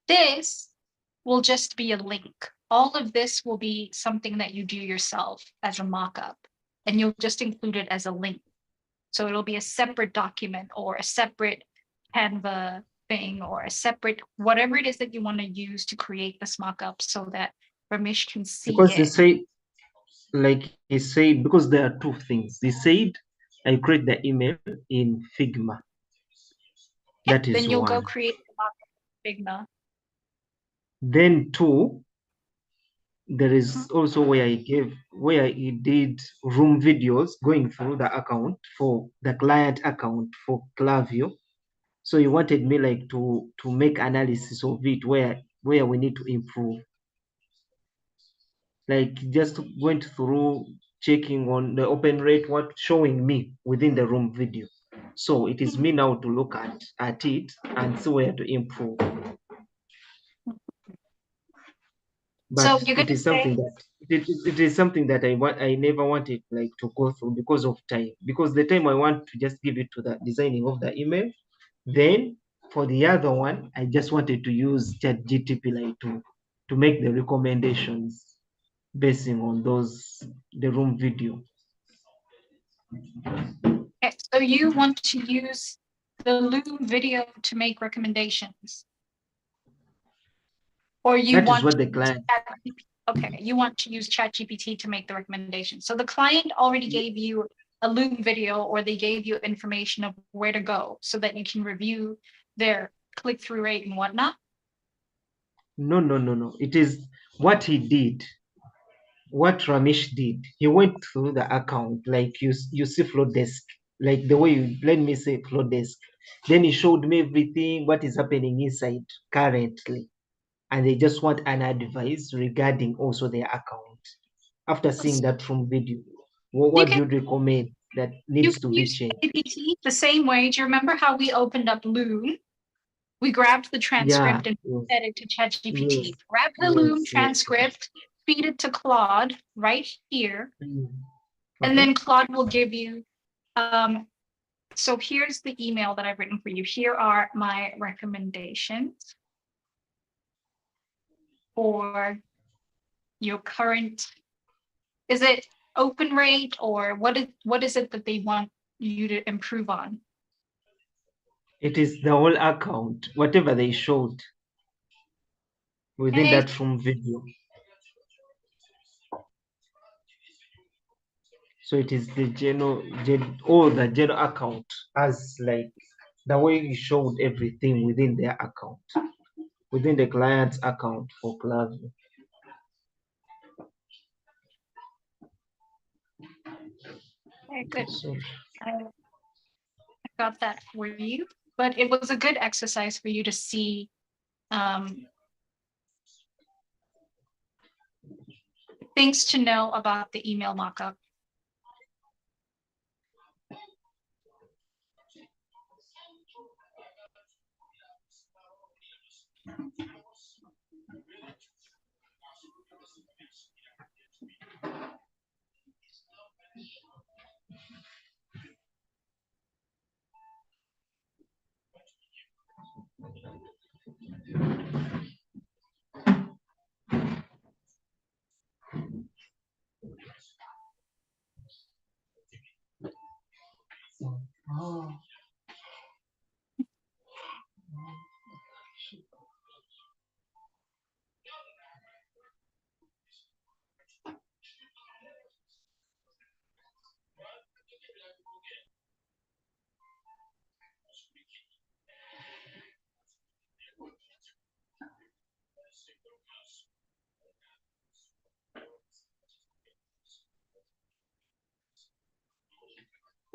This will just be a link. All of this will be something that you do yourself as a mock-up, and you'll just include it as a link. So it'll be a separate document or a separate Canva thing or a separate, whatever it is that you want to use to create this mock-up so that Ramesh can see because they it. say, like he said, because there are two things. They said I create the email in Figma. Yeah, That is then you'll go one. create the mock-up in Figma. Then two, there is also where he did room videos going through the account for the client account for Klaviyo. So he wanted me like to make analysis of it where we need to improve. Like just went through checking on the open rate, what showing me within the room video. So it is me now to look at it and see where to improve. So But you're going it to is something say, that it is something that I never wanted like to go through because of time. Because the time I want to just give it to the designing of the email, then for the other one, I just wanted to use ChatGTP like to make the recommendations basing on the room video. okay, so you want to use the Loom video to make recommendations? Or you That is want what the client. okay, you want to use ChatGPT to make the recommendation. So the client already gave you a Loom video, or they gave you information of where to go so that you can review their click-through rate and whatnot. No. It is what he did. What Ramesh did. He went through the account like you see flow desk, like the way you let me say flow desk. Then he showed me everything what is happening inside currently, and they just want an advice regarding also their account. After seeing that from video, You what do can you recommend that you needs can to be use changed? ChatGPT the same way. Do you remember how we opened up Loom? We grabbed the Yeah, transcript and fed it to yes, ChatGPT. Grab the Loom yes. transcript, feed it to Claude right here, Mm. and Okay. then Claude will give you so here's the email that I've written for you. Here are my recommendations for your current, is it open rate, or what is it that they want you to improve on? It is the whole account, whatever they showed within Okay, that room video. So it is the the general account as like the way you showed everything within their account, within the client's account for Klaviyo. okay, good. So I got that for you, but it was a good exercise for you to see things to know about the email mockup.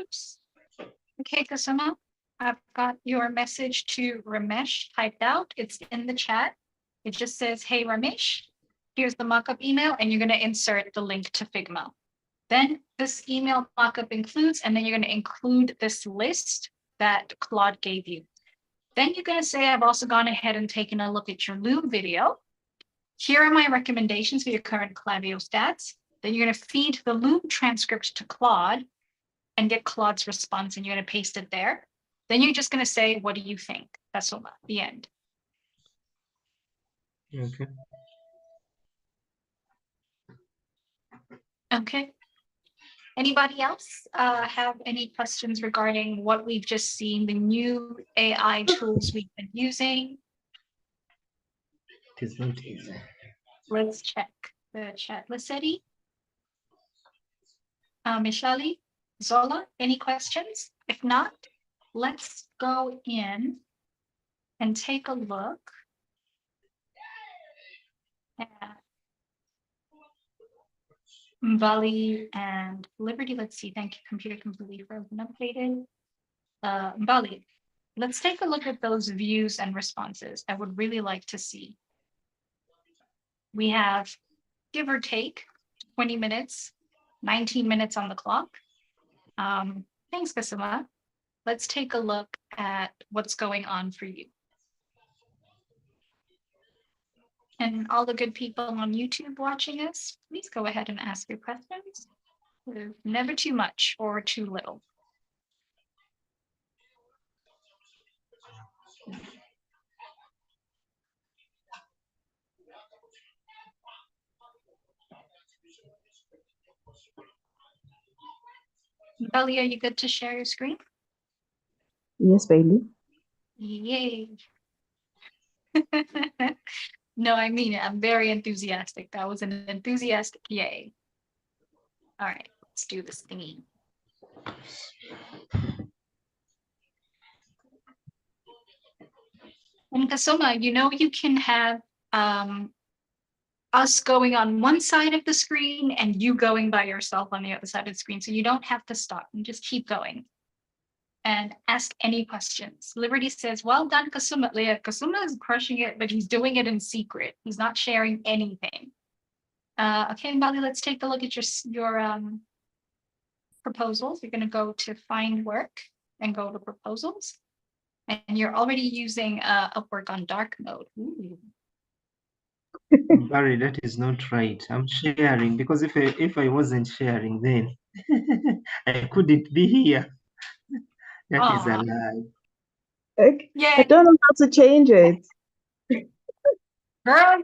Oops. Okay, Kasuma, I've got your message to Ramesh typed out. It's in the chat. It just says, hey, Ramesh, here's the mockup email, and you're going to insert the link to Figma. Then this email mockup includes, and then you're going to include this list that Claude gave you. Then you're going to say, I've also gone ahead and taken a look at your Loom video. Here are my recommendations for your current Klaviyo stats. Then you're going to feed the Loom transcript to Claude, and get Claude's response, and you're going to paste it there. Then you're just going to say, what do you think? That's all, the end. Okay. Okay. Anybody else have any questions regarding what we've just seen, the new AI tools we've been using? It is not easy. Let's check the chat. Lissetti? Michali? Zola? Any questions? If not, let's go in and take a look at Mbali and Liberty. Let's see. Thank you, computer completely frozen updated. Mbali, let's take a look at those views and responses. I would really like to see. We have, give or take, 20 minutes, 19 minutes on the clock. Thanks, Kasuma. Let's take a look at what's going on for you. And all the good people on YouTube watching us, please go ahead and ask your questions. Never too much or too little. Belly, are you good to share your screen? Yes, Bailey. Yay. No, I mean it. I'm very enthusiastic. That was an enthusiastic yay. All right, let's do this thingy. And Kasuma, you know, you can have us going on one side of the screen and you going by yourself on the other side of the screen. So you don't have to stop and just keep going and ask any questions. Liberty says, well done, Kasuma. Yeah, Kasuma is crushing it, but he's doing it in secret. He's not sharing anything. Okay, Mbali, let's take a look at your proposals. You're going to go to find work and go to proposals. And you're already using Upwork on dark mode. Ooh. Barry, that is not right. I'm sharing because if I wasn't sharing, then I couldn't be here. That is a lie. Okay. Yeah, I don't know how to change it. girl,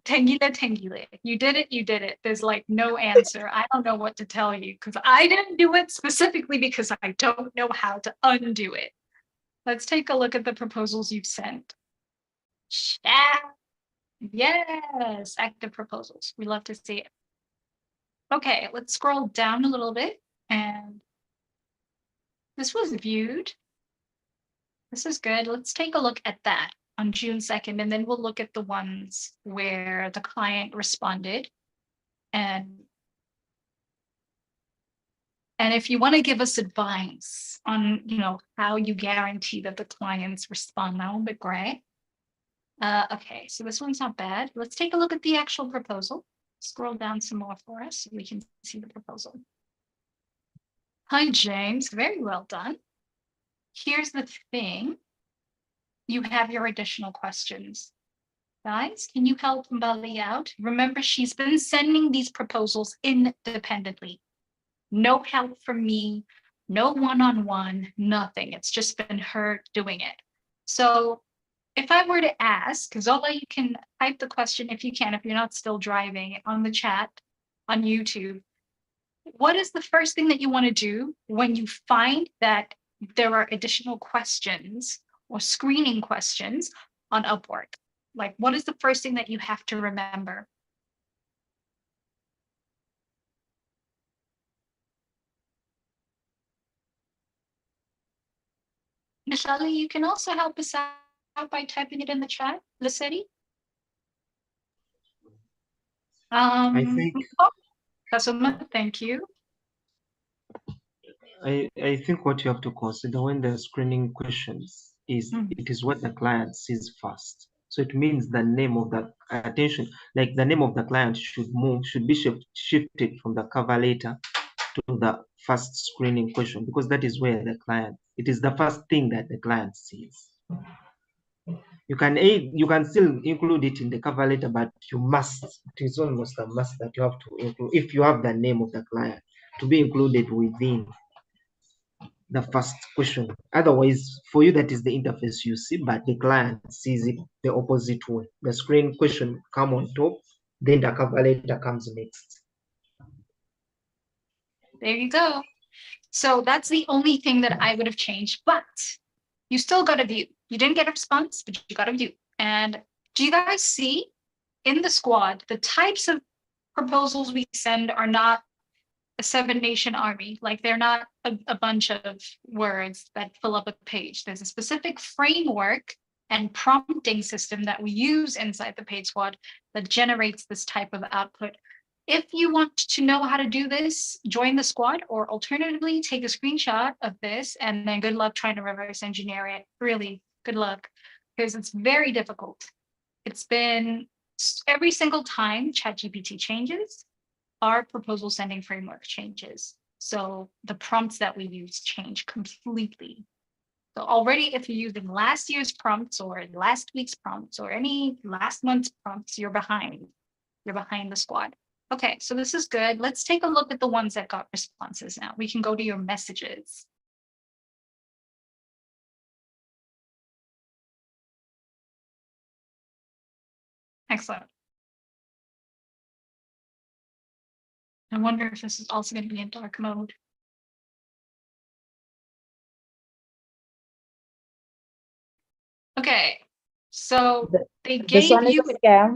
Tengile. You did it, you did it. There's like no answer. I don't know what to tell you because I didn't do it specifically because I don't know how to undo it. Let's take a look at the proposals you've sent. Chat. Yes, active proposals. We love to see it. Okay, let's scroll down a little bit. And this was viewed. This is good. Let's take a look at that on June 2nd, and then we'll look at the ones where the client responded. And if you want to give us advice on, you know, how you guarantee that the clients respond, that would be great. Okay, so this one's not bad. Let's take a look at the actual proposal. Scroll down some more for us so we can see the proposal. Hi, James. Very well done. Here's the thing. You have your additional questions. Guys, can you help Mbali out? Remember, she's been sending these proposals independently. No help from me, no one-on-one, nothing. It's just been her doing it. So if I were to ask, Zola, you can type the question if you can, if you're not still driving, on the chat on YouTube. What is the first thing that you want to do when you find that there are additional questions or screening questions on Upwork? Like, what is the first thing that you have to remember? Michelle, you can also help us out by typing it in the chat, Lissetti. I think Kasuma, thank you. I think what you have to consider when the screening questions is it is what the client sees first. So it means the name of the attention, like the name of the client should be shifted from the cover letter to the first screening question, because that is where it is the first thing that the client sees. You can still include it in the cover letter, but it is almost a must that you have to include, if you have the name of the client, to be included within the first question. Otherwise, for you, that is the interface you see, but the client sees it the opposite way. The screen question come on top, then the cover letter comes next. There you go. So that's the only thing that I would have changed, but you still got a view. You didn't get a response, but you got a view. And do you guys see in the squad, the types of proposals we send are not a 7-nation army. Like they're not a bunch of words that fill up a page. There's a specific framework and prompting system that we use inside the paid squad that generates this type of output. If you want to know how to do this, join the squad, or alternatively, take a screenshot of this and then good luck trying to reverse engineer it. Really, good luck, because it's very difficult. It's been every single time ChatGPT changes, our proposal sending framework changes. So the prompts that we use change completely. So already, if you're using last year's prompts or last week's prompts or any last month's prompts, you're behind. You're behind the squad. Okay, so this is good. Let's take a look at the ones that got responses now. We can go to your messages. Excellent. I wonder if this is also going to be in dark mode. Okay, so they This gave one is you. a scam.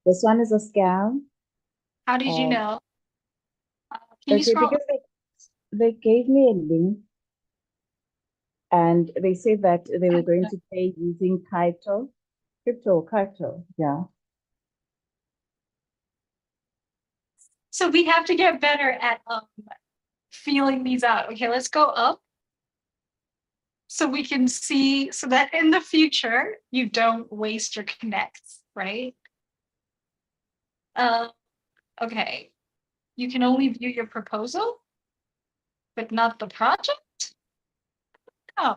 This one is a scam. How did you know? Can you Okay, scroll? because they gave me a link and they said that they were going to pay using crypto, yeah. So we have to get better at feeling these out. Okay, let's go up so we can see, so that in the future you don't waste your connects, right? Okay, you can only view your proposal, but not the project. Oh,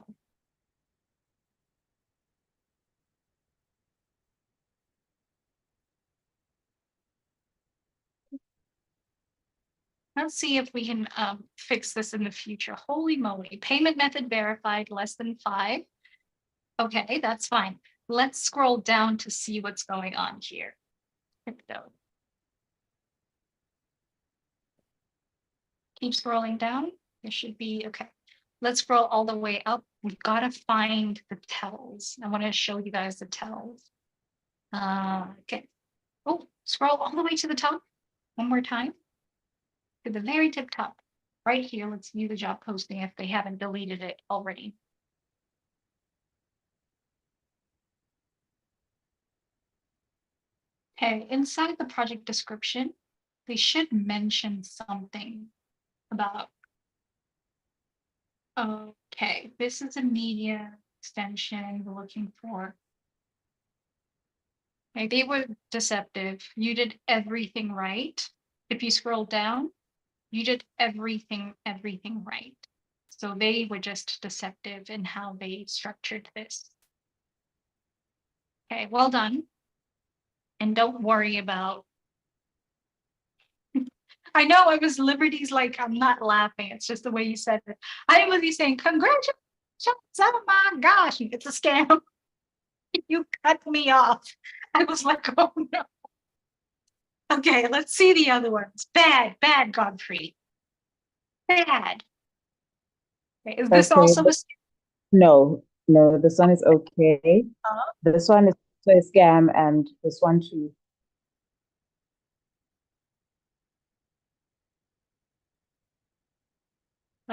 let's see if we can fix this in the future. Holy moly, payment method verified less than 5. Okay, that's fine. Let's scroll down to see what's going on here. Crypto. Keep scrolling down. There should be, okay. Let's scroll all the way up. We've got to find the tells. I want to show you guys the tells. Okay. Oh, scroll all the way to the top. One more time. To the very tip top. Right here, let's view the job posting if they haven't deleted it already. Okay, inside the project description, they should mention something about, okay, this is a media extension we're looking for. Okay, they were deceptive. You did everything right. If you scroll down, you did everything right. So they were just deceptive in how they structured this. Okay, well done. And don't worry about, I know I was Liberty's like, I'm not laughing. It's just the way you said it. I was you saying, congratulations. Oh my gosh, it's a scam. You cut me off. I was like, oh no. Okay, let's see the other ones. Bad, Godfrey. Bad. Okay, is this Okay, also a no, this one is okay. This one is also a scam and this one too.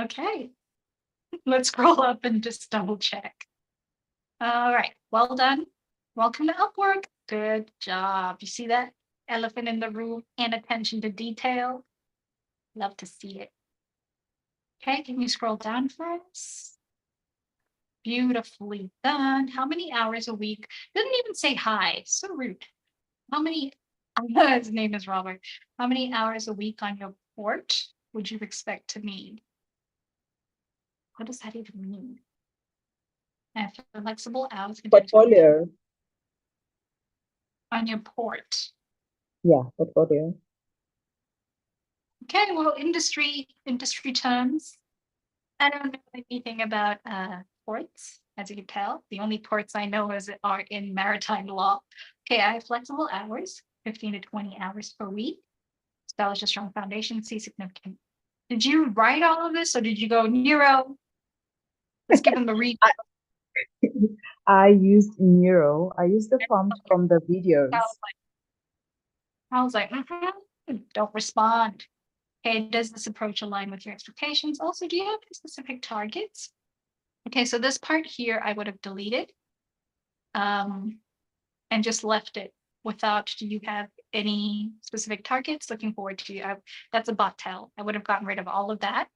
okay? Let's scroll up and just double check. All right, well done. Welcome to Upwork. Good job. You see that elephant in the room and attention to detail? Love to see it. Okay, can you scroll down for us? Beautifully done. How many hours a week? Didn't even say hi. So rude. How many? His name is Robert. How many hours a week on your port would you expect to need? What does that even mean? And flexible hours Portfolio. on your port. Yeah, portfolio. Okay, well, industry terms. I don't know anything about ports, as you can tell. The only ports I know are in maritime law. Okay, I have flexible hours, 15 to 20 hours per week. Establish a strong foundation, see significant. Did you write all of this or did you go, Nero? Let's give him a read. I used Neuro. I used the prompt from the videos. I was like, don't respond. Okay, does this approach align with your expectations? Also, do you have any specific targets? Okay, so this part here I would have deleted and just left it without, do you have any specific targets? Looking forward to you. That's a bot tell. I would have gotten rid of all of that.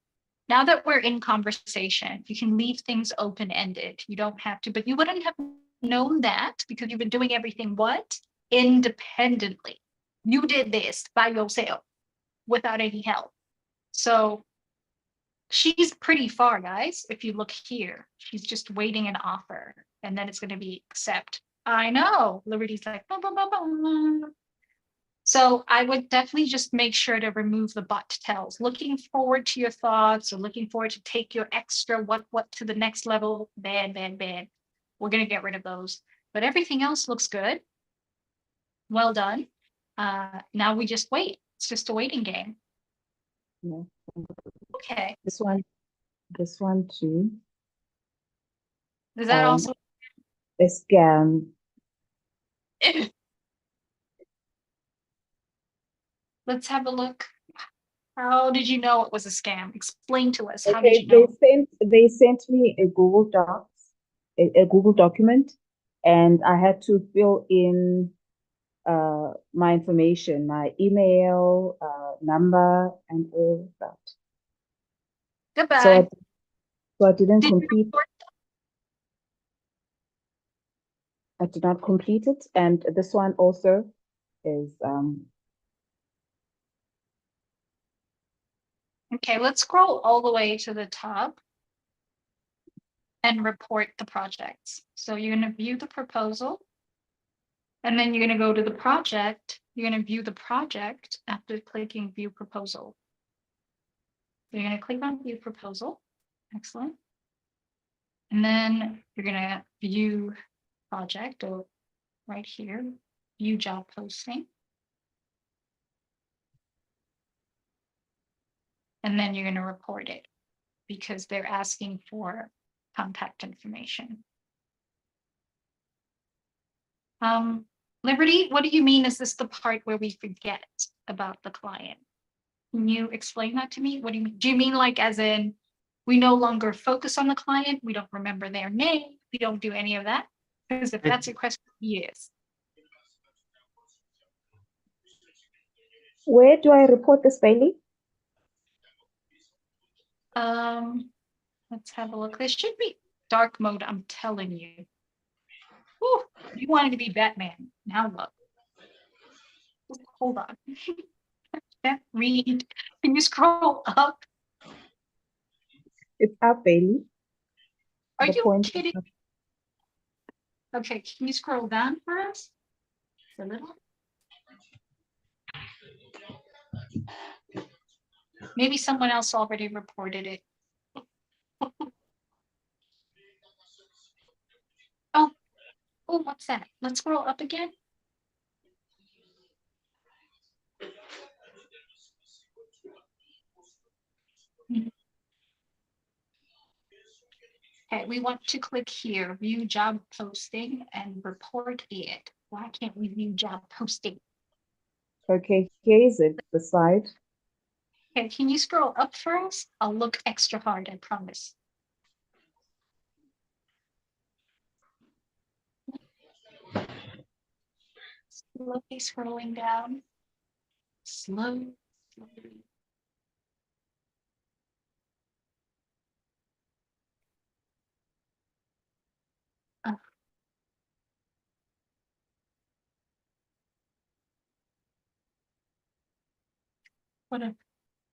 Now that we're in conversation, you can leave things open-ended. You don't have to, but you wouldn't have known that because you've been doing everything what? Independently. You did this by yourself without any help. So she's pretty far, guys. If you look here, she's just waiting an offer and then it's going to be accept. I know. Liberty's like, blah, blah, blah, blah. So I would definitely just make sure to remove the bot tells. Looking forward to your thoughts or looking forward to take your extra what to the next level. Bad. We're going to get rid of those. But everything else looks good. Well done. Now we just wait. It's just a waiting game. Yeah. Okay. This one too. Is that also a scam? Let's have a look. How did you know it was a scam? Explain to us. How did Okay, you know? they sent me a Google Docs, a Google document, and I had to fill in my information, my email, number, and all of that. Goodbye. So I didn't Did you complete. report I did not complete it, and this one also is Okay, let's scroll all the way to the top and report the projects. So you're going to view the proposal, and then you're going to go to the project. You're going to view the project after clicking view proposal. So you're going to click on view proposal. Excellent. And then you're going to view project, or right here, view job posting. And then you're going to report it because they're asking for contact information. Liberty, what do you mean? Is this the part where we forget about the client? Can you explain that to me? What do you mean? Do you mean like as in we no longer focus on the client? We don't remember their name? We don't do any of that? Because if that's your question, yes. Where do I report this, Bailey? Let's have a look. This should be dark mode, I'm telling you. Whew, you wanted to be Batman. Now look. Hold on. Can't read. Can you scroll up? It's up, Bailey. Are The you point is kidding? not- Okay, can you scroll down for us? A little. Maybe someone else already reported it. Oh, what's that? Let's scroll up again. Okay, we want to click here, view job posting and report it. Why can't we view job posting? Okay, here is it, the side. Okay, can you scroll up for us? I'll look extra hard, I promise. Slowly scrolling down. Slowly. Uh,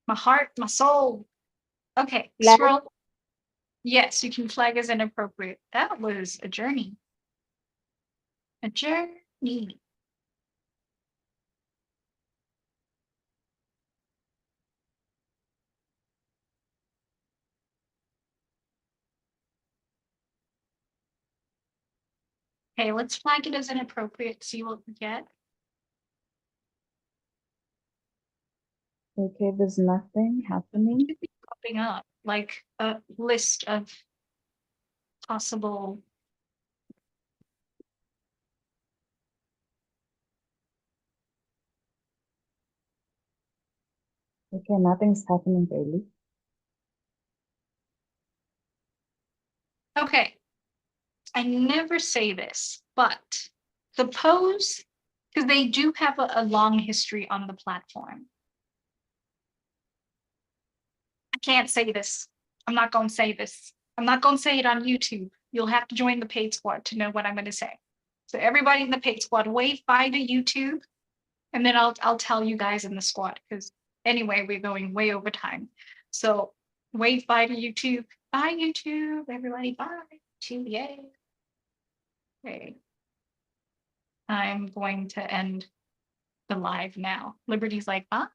my heart, my soul. Okay, Flag. scroll. Yes, you can flag as inappropriate. That was a journey. A journey. Okay, let's flag it as inappropriate, see what we get. Okay, there's nothing happening. Should be popping up like a list of possible. Okay, nothing's happening really. Okay, I never say this, but suppose, because they do have a long history on the platform. I can't say this. I'm not going to say this. I'm not going to say it on YouTube. You'll have to join the paid squad to know what I'm going to say. So everybody in the paid squad, wave bye to YouTube, and then I'll tell you guys in the squad, because anyway, we're going way over time. So wave bye to YouTube. Bye YouTube, everybody. Bye. Yay. Okay. I'm going to end the live now. Liberty's like, huh?